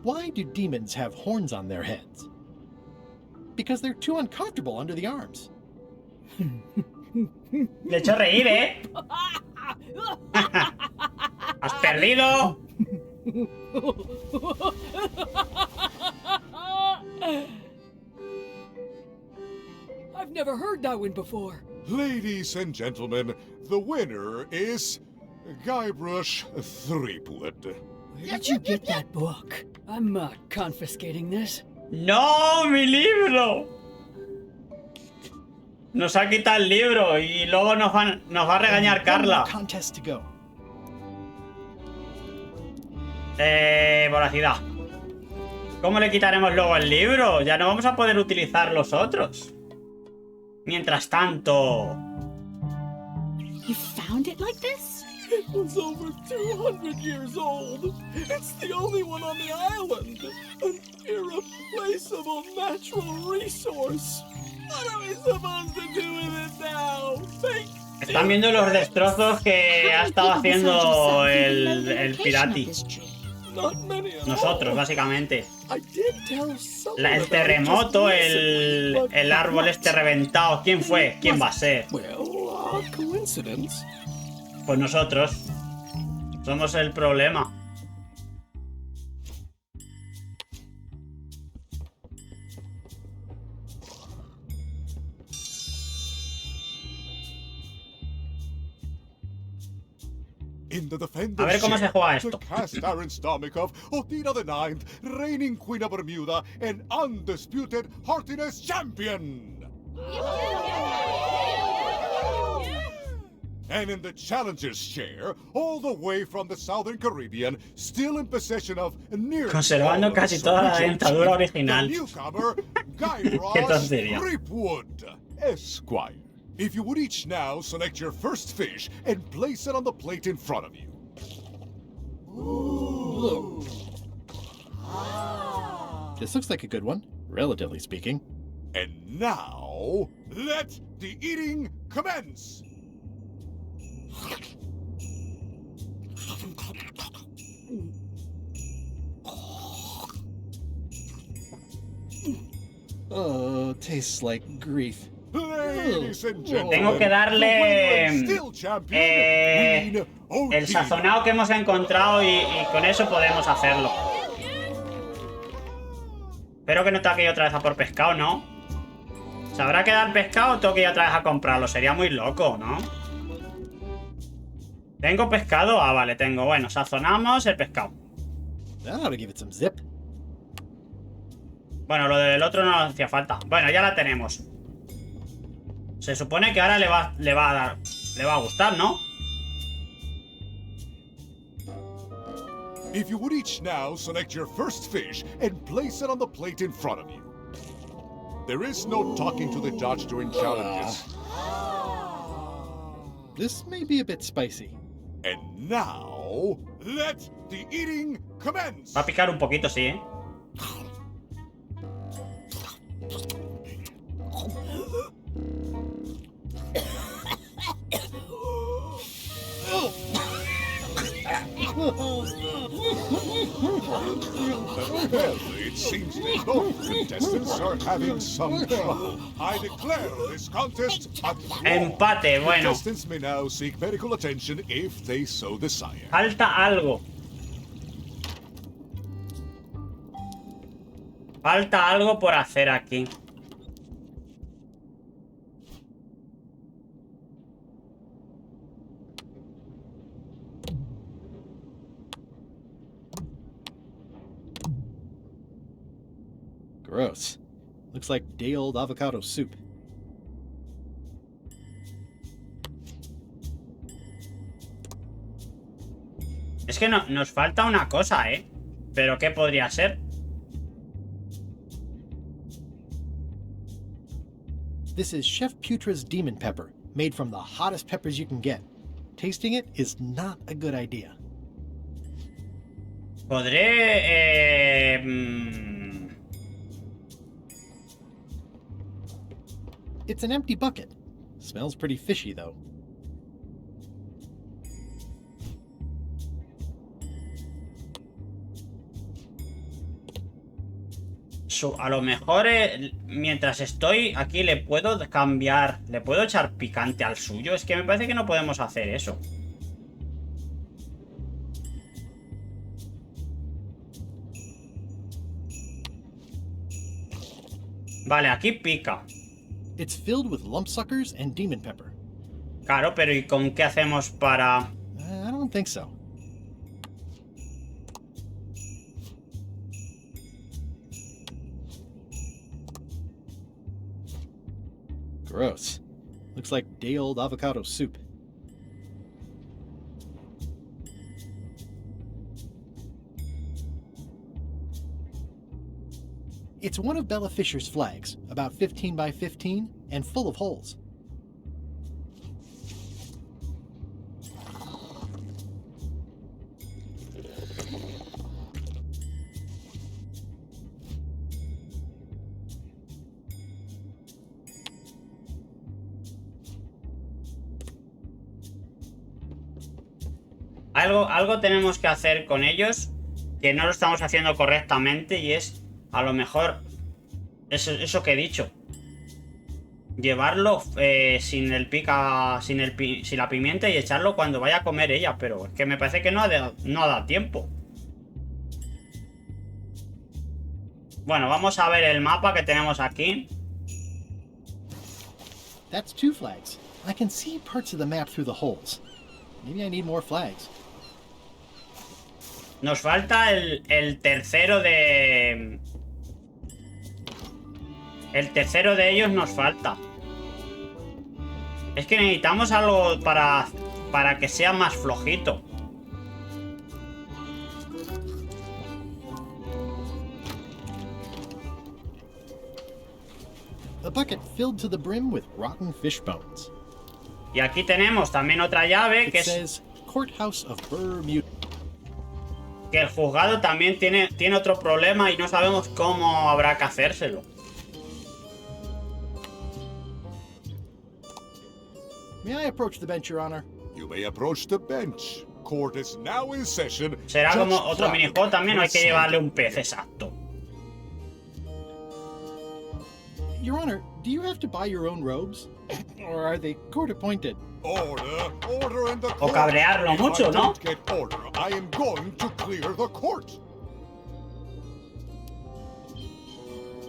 Why do demons have horns on their heads? Because they're too uncomfortable under the arms. Le he hecho reír, ¿eh? ¡Has perdido! I've never heard that one before. Ladies and gentlemen, the winner is Guybrush Threepwood. Where did you get that book? I'm not confiscating this. ¡No, mi libro! Nos ha quitado el libro y luego nos va a regañar Carla. Voracidad. ¿Cómo le quitaremos luego el libro? Ya no vamos a poder utilizar los otros. Mientras tanto... You found it like this? was over 200 years old. It's the only one on the island. An irreplaceable natural resource. What are we supposed to do with it now? Están viendo los destrozos que ha estado haciendo el pirati. Nosotros, básicamente. El terremoto, el árbol este reventado. ¿Quién fue? ¿Quién va a ser? Pues nosotros. Somos el problema. A ver cómo se juega esto. Othina the Ninth, reigning Queen of Bermuda and undisputed Heartiness Champion. And in the challenger's chair, all the way from the Southern Caribbean, still in possession of near conservando casi toda la dentadura original. the newcomer, Qué tontería. Ripwood, Esquire. If you would each now select your first fish and place it on the plate in front of you. Ooh. This looks like a good one, relatively speaking. And now, let the eating commence! Oh, tastes like grief. Tengo que darle el sazonado que hemos encontrado y con eso podemos hacerlo. Espero que no tenga que ir otra vez a por pescado, ¿no? ¿Se habrá que dar pescado o tengo que ir otra vez a comprarlo? Sería muy loco, ¿no? ¿Tengo pescado? Ah, vale, tengo. Bueno, sazonamos el pescado. Bueno, lo del otro no hacía falta. Bueno, ya la tenemos. Se supone que ahora le va a gustar, ¿no? If you would each now select your first fish and place it on the plate in front of you. There is no talking to the judge during challenges. This may be a bit spicy. And now, let the eating commence. Va a picar un poquito, sí, ¿eh? Well, it seems that both contestants are having some trouble. I declare this contest a draw. Empate, bueno. Contestants may now seek medical attention if they so desire. Falta algo. Falta algo por hacer aquí. Gross. Looks like day-old avocado soup. Es que nos falta una cosa, ¿eh? ¿Pero qué podría ser? This is Chef Putra's demon pepper, made from the hottest peppers you can get. Tasting it is not a good idea. Podré... It's an empty bucket. Smells pretty fishy, though. A lo mejor mientras estoy aquí le puedo cambiar, le puedo echar picante al suyo. Es que me parece que no podemos hacer eso. Vale, aquí pica. It's filled with lumpsuckers and demon pepper. Claro, pero ¿y con qué hacemos para...? I don't think so. Gross. Looks like day-old avocado soup. It's one of Bella Fisher's flags, about 15 by 15, and full of holes. Algo tenemos que hacer con ellos que no lo estamos haciendo correctamente y es a lo mejor eso que he dicho. Llevarlo sin la pimienta y echarlo cuando vaya a comer ella, pero es que me parece que no ha dado tiempo. Bueno, vamos a ver el mapa que tenemos aquí. That's 2 flags. I can see parts of the map through the holes. Maybe I need more flags. Nos falta el tercero de... El tercero de ellos nos falta. Es que necesitamos algo para que sea más flojito. A bucket filled to the brim with rotten fish bones. Y aquí tenemos también otra llave que es Courthouse of Bermuda. Que el juzgado también tiene otro problema y no sabemos cómo habrá que hacérselo. May I approach the bench, Your Honor? You may approach the bench. Court is now in session. Será como otro minijuego también, o hay que llevarle un pez, exacto. Your Honor, do you have to buy your own robes? Or are they court appointed? Order in the court. O cabrearlo mucho, ¿no? If I don't get order, I am going to clear the court.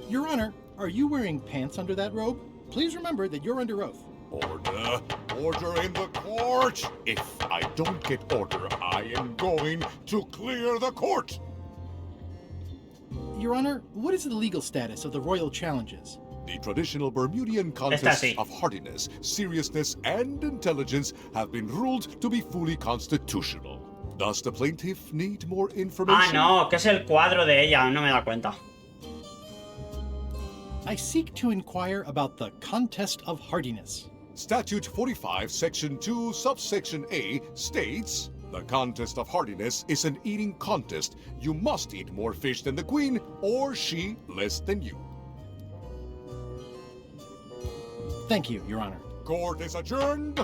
Your Honor, are you wearing pants under that robe? Please remember that you're under oath. Order in the court. If I don't get order, I am going to clear the court. Your Honor, what is the legal status of the royal challenges? The traditional Bermudian contests of hardiness, seriousness, and intelligence have been ruled to be fully constitutional. Does the plaintiff need more information? Ah, no, que es el cuadro de ella, no me da cuenta. I seek to inquire about the contest of hardiness. Statute 45, Section 2, Subsection A states, the contest of hardiness is an eating contest. You must eat more fish than the queen, or she less than you. Thank you, Your Honor. Court is adjourned.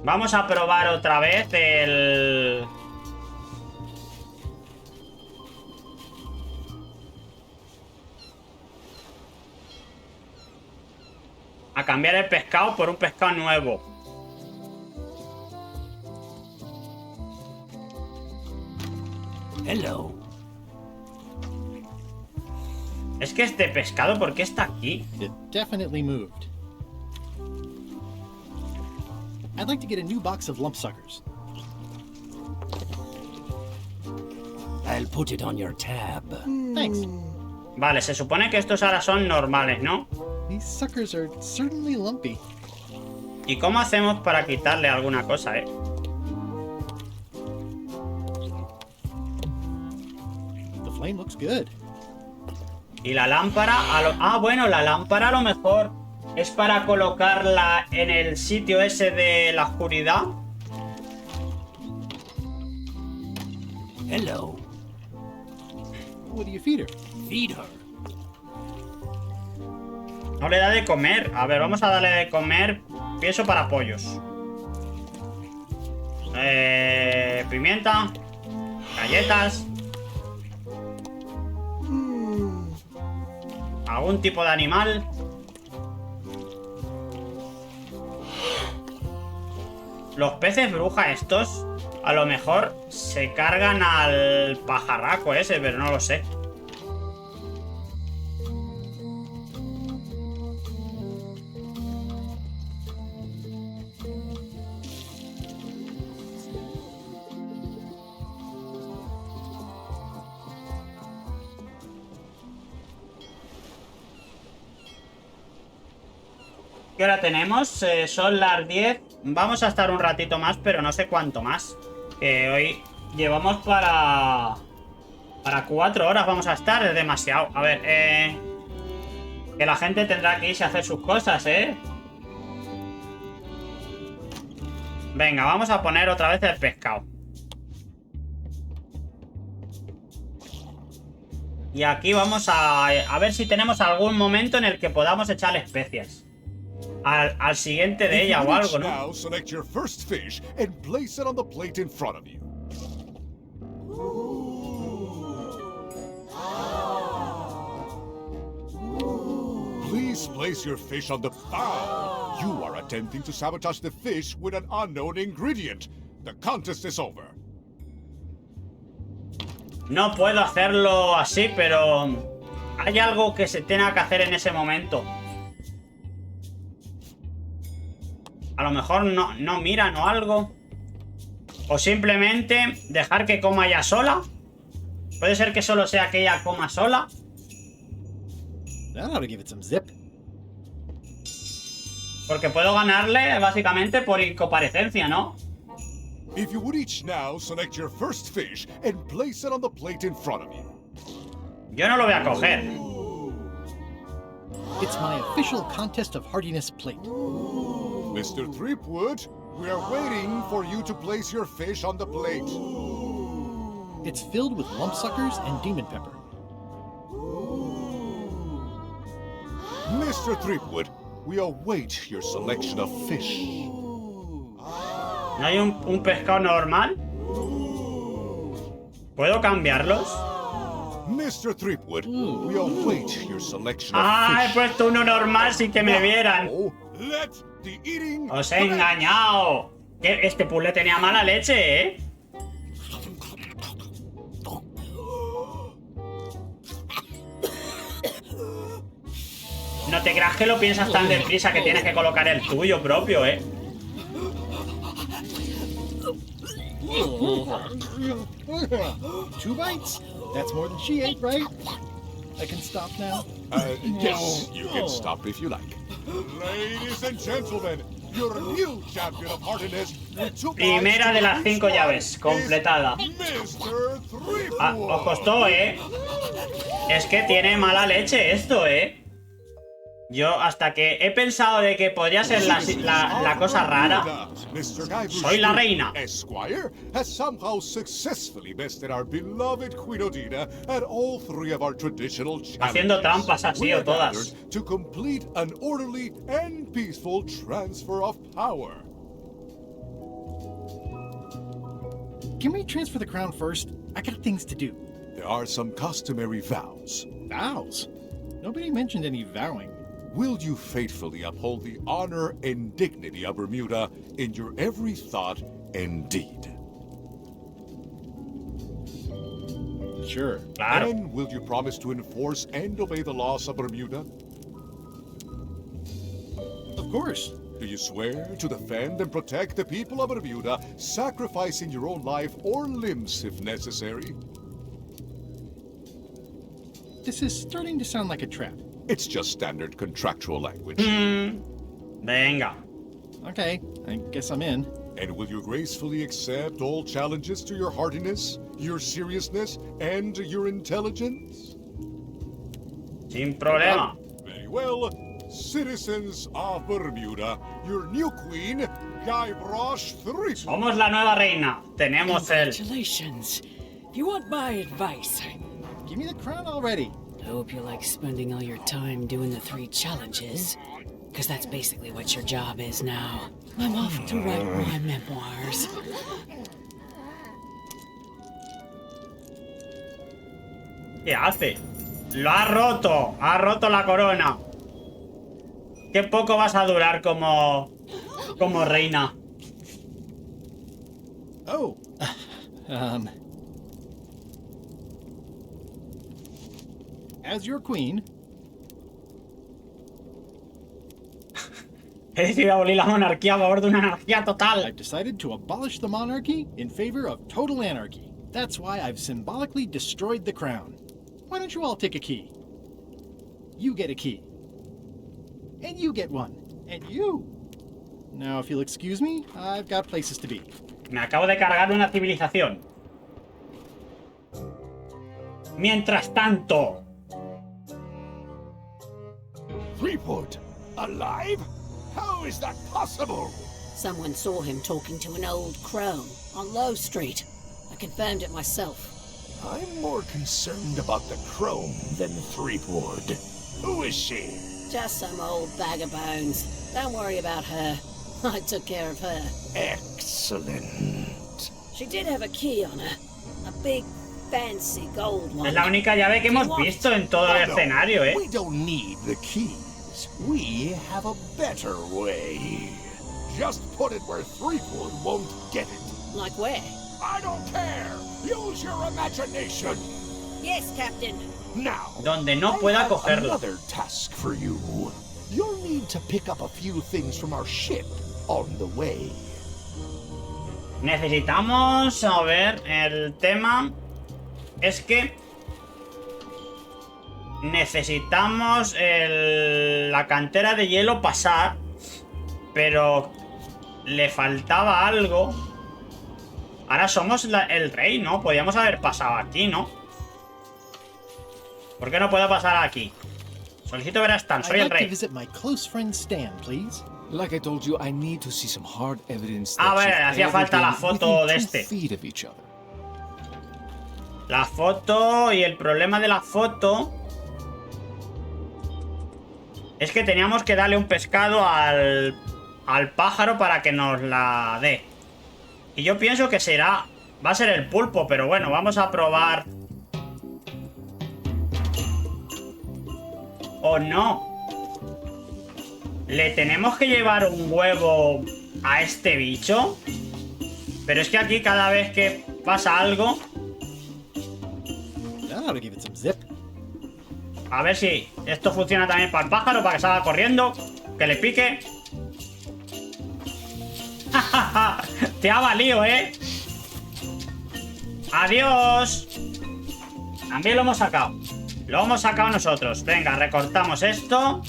Vamos a probar otra vez el... A cambiar el pescado por un pescado nuevo. Hello. Es que este pescado, ¿por qué está aquí? It definitely moved. I'd like to get a new box of lump suckers. I'll put it on your tab. Thanks. Vale, se supone que estos ahora son normales, ¿no? These suckers are certainly lumpy. ¿Y cómo hacemos para quitarle alguna cosa, The flame looks good. Y la lámpara... Ah, bueno, la lámpara a lo mejor es para colocarla en el sitio ese de la oscuridad. Hello. What do you feed her? Feed her. No le da de comer. A ver, vamos a darle de comer. Pienso para pollos. Pimienta. Galletas. Algún tipo de animal. Los peces bruja estos a lo mejor se cargan al pajarraco ese, pero no lo sé. ¿Qué hora tenemos? Son las 10. Vamos a estar un ratito más, pero no sé cuánto más. Hoy llevamos para 4 horas vamos a estar. Es demasiado. A ver, que la gente tendrá que irse a hacer sus cosas, Venga, vamos a poner otra vez el pescado. Y aquí vamos a ver si tenemos algún momento en el que podamos echarle especias. al siguiente de ella o algo, ¿no? Now select your first fish and place it on the plate in front of you. Please place your fish on the bow. You are attempting to sabotage the fish with an unknown ingredient. The contest is over. No puedo hacerlo así, pero hay algo que se tenga que hacer en ese momento. A lo mejor no miran o algo. O simplemente dejar que coma ella sola. Puede ser que solo sea que ella coma sola. That ought to give it some zip. Porque puedo ganarle básicamente por incomparecencia, ¿no? If you would each now select your first fish and place it on the plate in front of you. Yo no lo voy a coger. It's my official contest of hardiness plate. Mr. Threepwood, we are waiting for you to place your fish on the plate. It's filled with lumpsuckers and demon pepper. Mr. Threepwood, we await your selection of fish. ¿No hay un pescado normal? ¿Puedo cambiarlos? Mr. Threepwood, we await your selection of fish. ¡Ah! He puesto uno normal sin que me vieran. Let the eating ¡Os he engañado! Que este puzzle tenía mala leche, ¿eh? No te creas que lo piensas tan deprisa que tienes que colocar el tuyo propio, ¿eh? Two bites? That's more than she ate, right? I can stop now? Yes, you can stop if you like. Ladies and gentlemen, your new champion of hardiness. Primera de las 5 llaves, completada. Ah, os costó, ¿eh? Es que tiene mala leche esto, ¿eh? Yo hasta que he pensado de que podría ser la cosa rara. Soy la reina. Esquire has somehow successfully bested our beloved Queen Odina at all 3 of our traditional challenges. Haciendo trampas así o todas. To complete an orderly and peaceful transfer of power. Can we transfer the crown first? I got things to do. There are some customary vows. Vows? Nobody mentioned any vowing. Will you faithfully uphold the honor and dignity of Bermuda in your every thought and deed? Sure. Claro. And will you promise to enforce and obey the laws of Bermuda? Of course. Do you swear to defend and protect the people of Bermuda, sacrificing your own life or limbs if necessary? This is starting to sound like a trap. It's just standard contractual language. Venga. Okay, I guess I'm in. And will you gracefully accept all challenges to your hardiness, your seriousness, and your intelligence? Sin problema. Very well. Citizens of Bermuda, your new queen, Guybrush Threepwood. Somos la nueva reina. Tenemos el... Congratulations. If you want my advice, give me the crown already. I hope you like spending all your time doing the 3 challenges. Because that's basically what your job is now. I'm off to write my memoirs. ¿Qué hace? Lo ha roto. Ha roto la corona. Qué poco vas a durar como reina. Oh. As your queen. He decidido abolir la monarquía a favor de una anarquía total. I've decided to abolish the monarchy in favor of total anarchy. That's why I've symbolically destroyed the crown. Why don't you all take a key? You get a key. And you get one. And you. Now, if you'll excuse me, I've got places to be. Me acabo de cargar una civilización. Mientras tanto... Threepwood, alive? How is that possible? Someone saw him talking to an old crone on Low Street. I confirmed it myself. I'm more concerned about the crone than Threepwood. Who is she? Just some old bag of bones. Don't worry about her. I took care of her. Excellent. She did have a key on her. A big, fancy gold one. Es la única llave que hemos visto en todo el escenario, ¿eh? We don't need the keys. We have a better way. Just put it where Threepwood won't get it. Like where? I don't care. Use your imagination. Yes, Captain. Now, donde no pueda cogerlo. Another task for you. You'll need to pick up a few things from our ship on the way. Necesitamos, a ver, el tema es que necesitamos la cantera de hielo pasar, pero le faltaba algo. Ahora somos el rey, ¿no? Podríamos haber pasado aquí, ¿no? ¿Por qué no puedo pasar aquí? Solicito ver a Stan, soy el rey. Like I told you, I need to see some hard evidence. Ah, vale, hacía falta la foto de este. La foto, y el problema de la foto es que teníamos que darle un pescado al pájaro para que nos la dé. Y yo pienso que va a ser el pulpo, pero bueno, vamos a probar. ¿O no? ¿Le tenemos que llevar un huevo a este bicho? Pero es que aquí cada vez que pasa algo... A ver si esto funciona también para el pájaro, para que salga corriendo, que le pique. Te ha valido, ¿eh? Adiós. También lo hemos sacado. Lo hemos sacado nosotros. Venga, recortamos esto.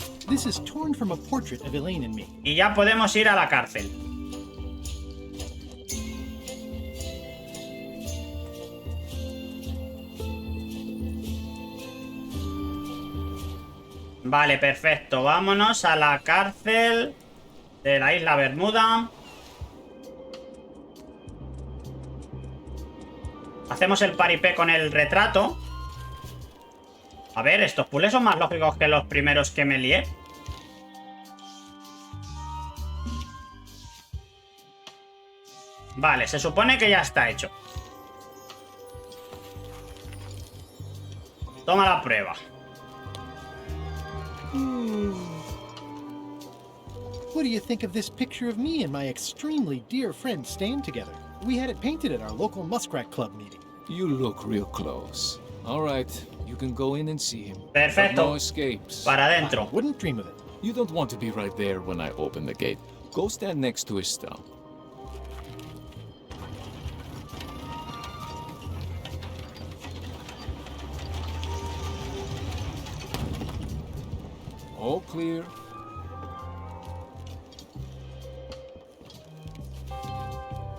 Y ya podemos ir a la cárcel. Vale, perfecto. Vámonos a la cárcel de la isla Bermuda. Hacemos el paripé con el retrato. A ver, estos puzzles son más lógicos que los primeros que me lié. Vale, se supone que ya está hecho. Toma la prueba. What do you think of this picture of me and my extremely dear friend Stan together? We had it painted at our local Muskrat Club meeting. You look real close. All right, you can go in and see him. Perfecto. But no escapes. Para adentro. I wouldn't dream of it. You don't want to be right there when I open the gate. Go stand next to his stump. All clear.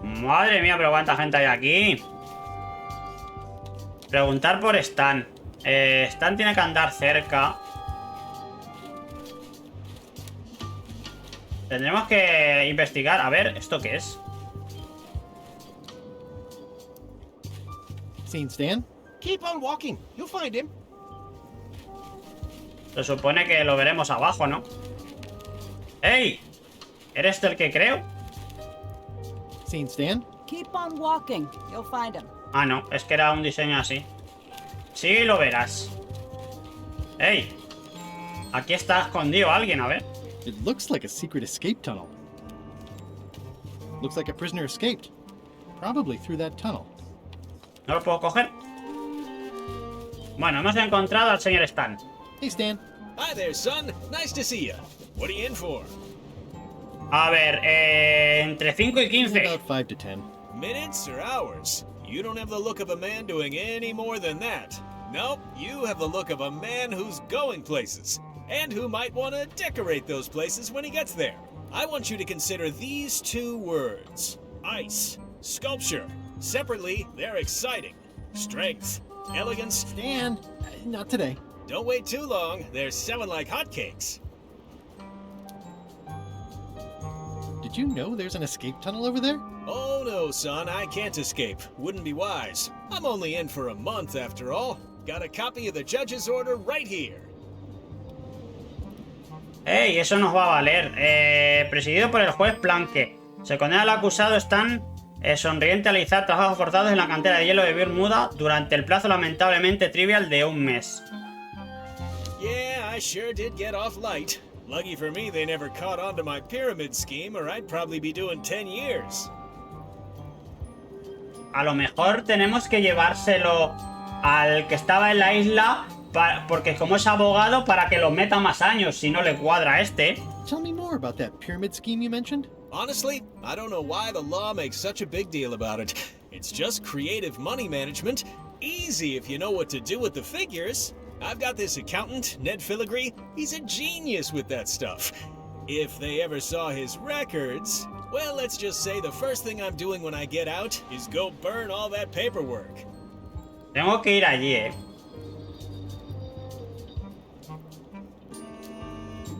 Madre mía, pero cuánta gente hay aquí. Preguntar por Stan. Stan tiene que andar cerca. Tendremos que investigar. A ver, ¿esto qué es? Seen Stan? Keep on walking. You'll find him. Se supone que lo veremos abajo, ¿no? ¡Ey! ¿Eres el que creo? Seen Stan? Keep on walking. You'll find him. Ah, no, es que era un diseño así. Sí, lo verás. ¡Ey! Aquí está escondido alguien, a ver. It looks like a secret escape tunnel. Looks like a prisoner escaped. Probably through that tunnel. ¿No lo puedo coger? Bueno, hemos encontrado al señor Stan. Hey, Stan. Hi there, son. Nice to see you. What are you in for? A ver, entre 5 y 15. About 5 to 10. Minutes or hours? You don't have the look of a man doing any more than that. Nope, you have the look of a man who's going places, and who might want to decorate those places when he gets there. I want you to consider these two words. Ice. Sculpture. Separately, they're exciting. Strength. Elegance. Stan, not today. Don't wait too long. They're selling like hotcakes. Did you know there's an escape tunnel over there? Oh no, son, I can't escape. Wouldn't be wise. I'm only in for a month after all. Got a copy of the judge's order right here. ¡Ey! Eso nos va a valer. Presidido por el juez Planque. Se condena al acusado Stan sonriente a realizar trabajos forzados en la cantera de hielo de Bermuda durante el plazo lamentablemente trivial de un mes. Yeah, I sure did get off light. Lucky for me they never caught on to my pyramid scheme or I'd probably be doing 10 years. A lo mejor tenemos que llevárselo al que estaba en la isla porque como es abogado para que lo meta más años si no le cuadra a este. Tell me more about that pyramid scheme you mentioned. Honestly, I don't know why the law makes such a big deal about it. It's just creative money management. Easy if you know what to do with the figures. I've got this accountant, Ned Filigree. He's a genius with that stuff. If they ever saw his records, well, let's just say the first thing I'm doing when I get out is go burn all that paperwork. Tengo que ir allí,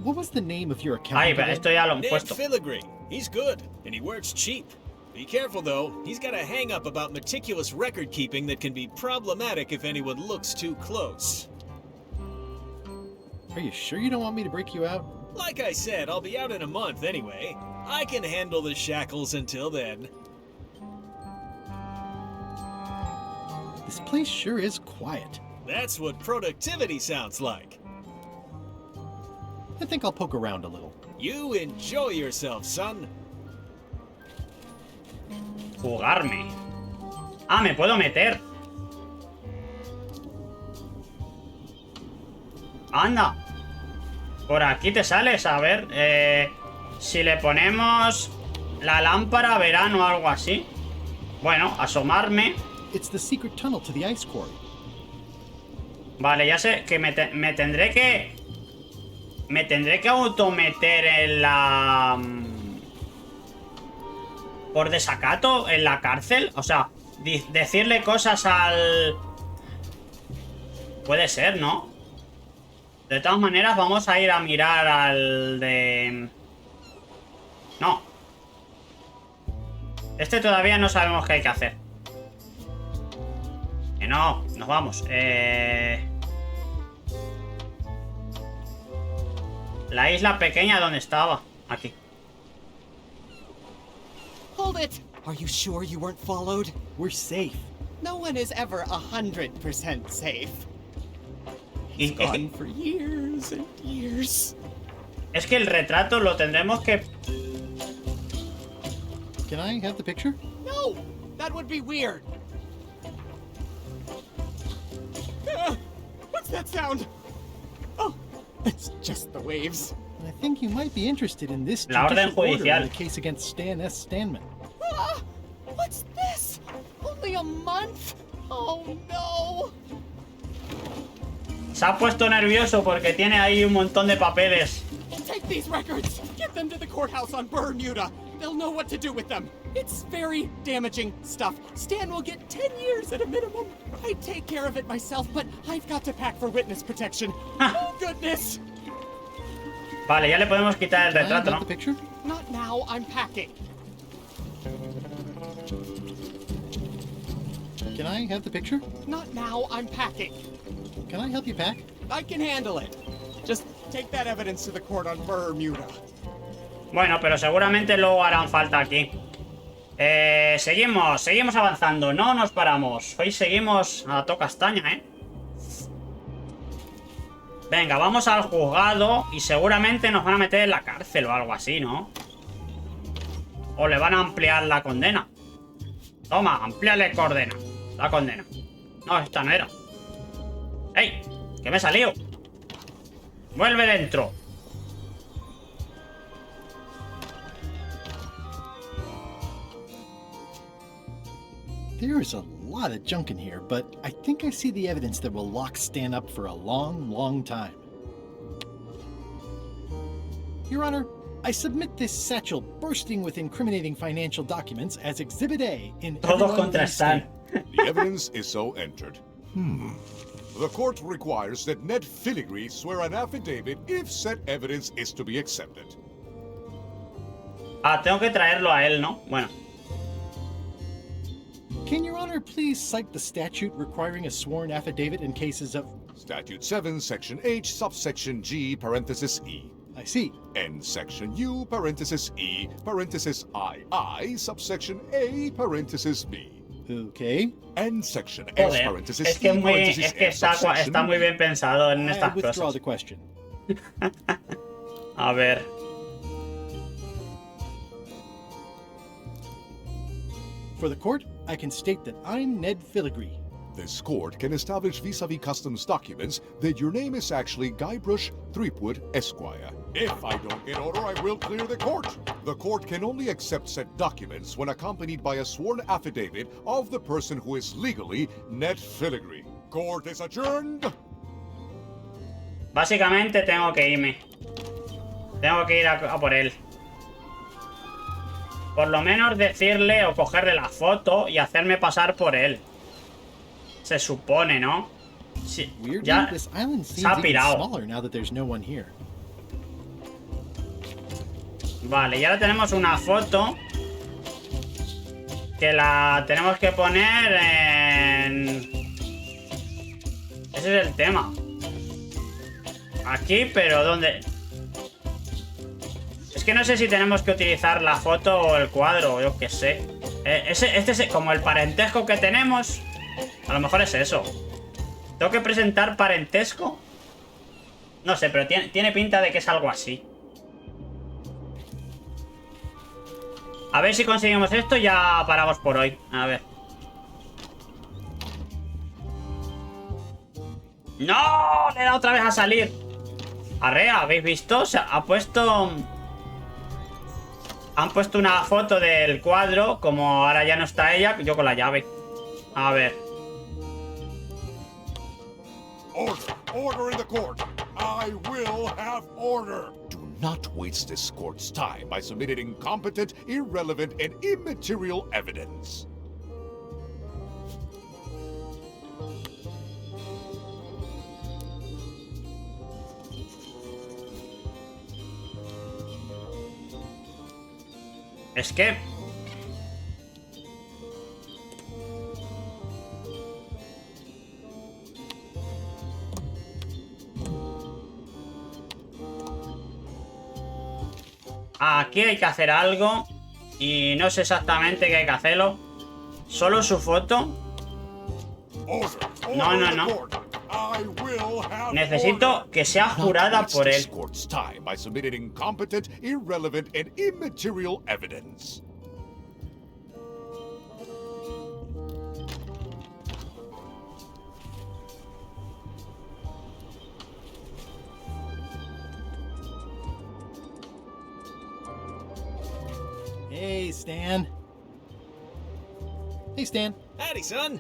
What was the name of your account? Ay, pero esto ya lo han Ned puesto. Filigree. He's good, and he works cheap. Be careful, though. He's got a hang-up about meticulous record-keeping that can be problematic if anyone looks too close. Are you sure you don't want me to break you out? Like I said, I'll be out in a month anyway. I can handle the shackles until then. This place sure is quiet. That's what productivity sounds like. I think I'll poke around a little. You enjoy yourself, son. Jugarme. Ah, me puedo meter. Anda. Por aquí te sales, a ver. Si le ponemos la lámpara verano o algo así. Bueno, asomarme. It's the secret tunnel to the ice quarry. Vale, ya sé que me tendré que... Me tendré que autometer en la... Por desacato, en la cárcel. O sea, decirle cosas al... Puede ser, ¿no? De todas maneras, vamos a ir a mirar al de... No. Este todavía no sabemos qué hay que hacer. Que no, nos vamos. La isla pequeña donde estaba. Aquí. Hold it! Are you sure you weren't followed? We're safe. No one is ever 100% safe. He's gone for years and years. Es que el retrato lo tendremos que... Can I have the picture? No! That would be weird. What's that sound? Oh, it's just the waves. I think you might be interested in this La orden judicial order judicial. in the case against Stan S. Stanman. Ah, what's this? Only a month? Oh no! Se ha puesto nervioso porque tiene ahí un montón de papeles. Take these records. Get them to the courthouse on Bermuda. They'll know what to do with them. It's very damaging stuff. Stan will get 10 years at a minimum. I'd take care of it myself, but I've got to pack for witness protection. Oh, goodness. Vale, ya le podemos quitar el retrato, ¿no? Not now, I'm packing. Can I have the picture? Not now, I'm packing. Can I help you pack? I can handle it. Just take that evidence to the court on Bermuda. Bueno, pero seguramente luego harán falta aquí. Seguimos avanzando. No nos paramos. Hoy seguimos a toda castaña, ¿eh? Venga, vamos al juzgado y seguramente nos van a meter en la cárcel o algo así, ¿no? O le van a ampliar la condena. Toma, amplíale la condena. No, esta no era. ¡Ey! ¡Que me he salido! ¡Vuelve dentro! There is a lot of junk in here, but I think I see the evidence that will lock Stan up for a long, long time. Your Honor, I submit this satchel bursting with incriminating financial documents as Exhibit A in Todos contra Stan. The evidence is so entered. The court requires that Ned Filigree swear an affidavit if said evidence is to be accepted. Ah, tengo que traerlo a él, ¿no? Bueno. Can Your Honor please cite the statute requiring a sworn affidavit in cases of... Statute 7, Section H, subsection G, parenthesis E. I see. End section U, parenthesis E, parenthesis II, subsection A, parenthesis B. Okay. End section S, Joder, parenthesis es que, E, parenthesis es que F, subsection está muy bien pensado en I estas withdraw cosas. the question. A ver. For the court, I can state that I'm Ned Filigree. This court can establish vis-a-vis customs documents that your name is actually Guybrush Threepwood, Esquire. If I don't get order, I will clear the court. The court can only accept said documents when accompanied by a sworn affidavit of the person who is legally Ned Filigree. Court is adjourned. Básicamente tengo que irme. Tengo que ir a por él. Por lo menos decirle o cogerle la foto y hacerme pasar por él. Se supone, ¿no? Sí, ya se ha pirado. Vale, y ahora tenemos una foto que la tenemos que poner en... Ese es el tema. Aquí, pero ¿dónde? Es que no sé si tenemos que utilizar la foto o el cuadro, yo qué sé. Este es como el parentesco que tenemos. A lo mejor es eso. ¿Tengo que presentar parentesco? No sé, pero tiene pinta de que es algo así. A ver si conseguimos esto y ya paramos por hoy. A ver. ¡No! Le he dado otra vez a salir. Arrea, ¿habéis visto? O sea, han puesto una foto del cuadro. Como ahora ya no está ella, yo con la llave. A ver. Order in the court. I will have order. Do not waste this court's time by submitting incompetent, irrelevant, and immaterial evidence. Es que... Aquí hay que hacer algo y no sé exactamente qué hay que hacerlo. ¿Solo su foto? No, no, no. Necesito que sea jurada por él. Hey, Stan. Hey, Stan. Howdy, son.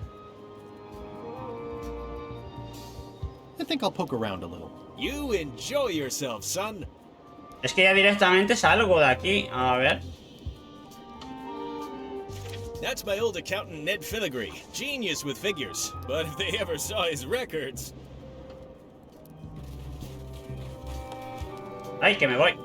I think I'll poke around a little. You enjoy yourself, son. Es que ya directamente salgo de aquí. A ver. That's my old accountant, Ned Filigree. Genius with figures. But if they ever saw his records... Ay, que me voy.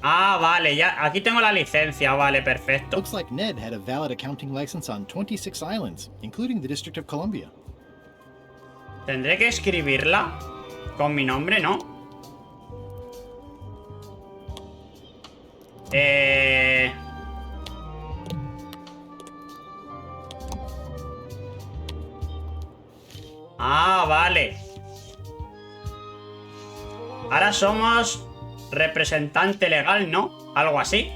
Ah, vale, ya. Aquí tengo la licencia, vale, perfecto. Looks like Ned had a valid accounting license on 26 islands, including the District of Columbia. Tendré que escribirla con mi nombre, ¿no? Ah, vale. Ahora somos representante legal, ¿no? Algo así.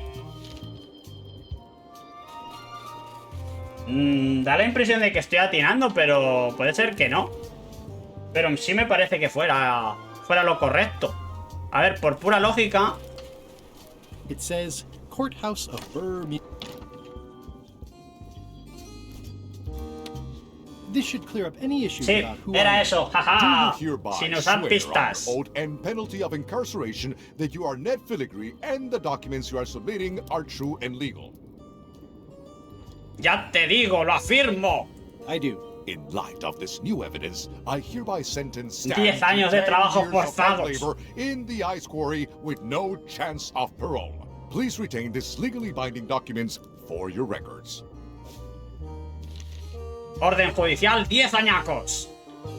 Da la impresión de que estoy atinando, pero puede ser que no. Pero sí me parece que fuera lo correcto. A ver, por pura lógica. It says Courthouse of Burr. This should clear up any issues Sí, about who era I am. eso, jaja. Sin usar pistas. Oath and penalty of incarceration that you are Ned Filigree and the documents you are submitting are true and legal. Ya te digo, lo afirmo. I do. In light of this new evidence, I hereby sentence Stan 10 años de trabajo to 10 years of hard forzados. labor in the ice quarry with no chance of parole. Please retain this legally binding documents for your records. Orden judicial, 10 añacos.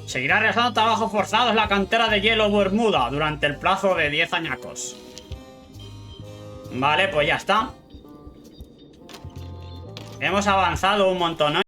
Seguirá realizando trabajos forzados en la cantera de hielo Bermuda durante el plazo de 10 añacos. Vale, pues ya está. Hemos avanzado un montón, ¿no?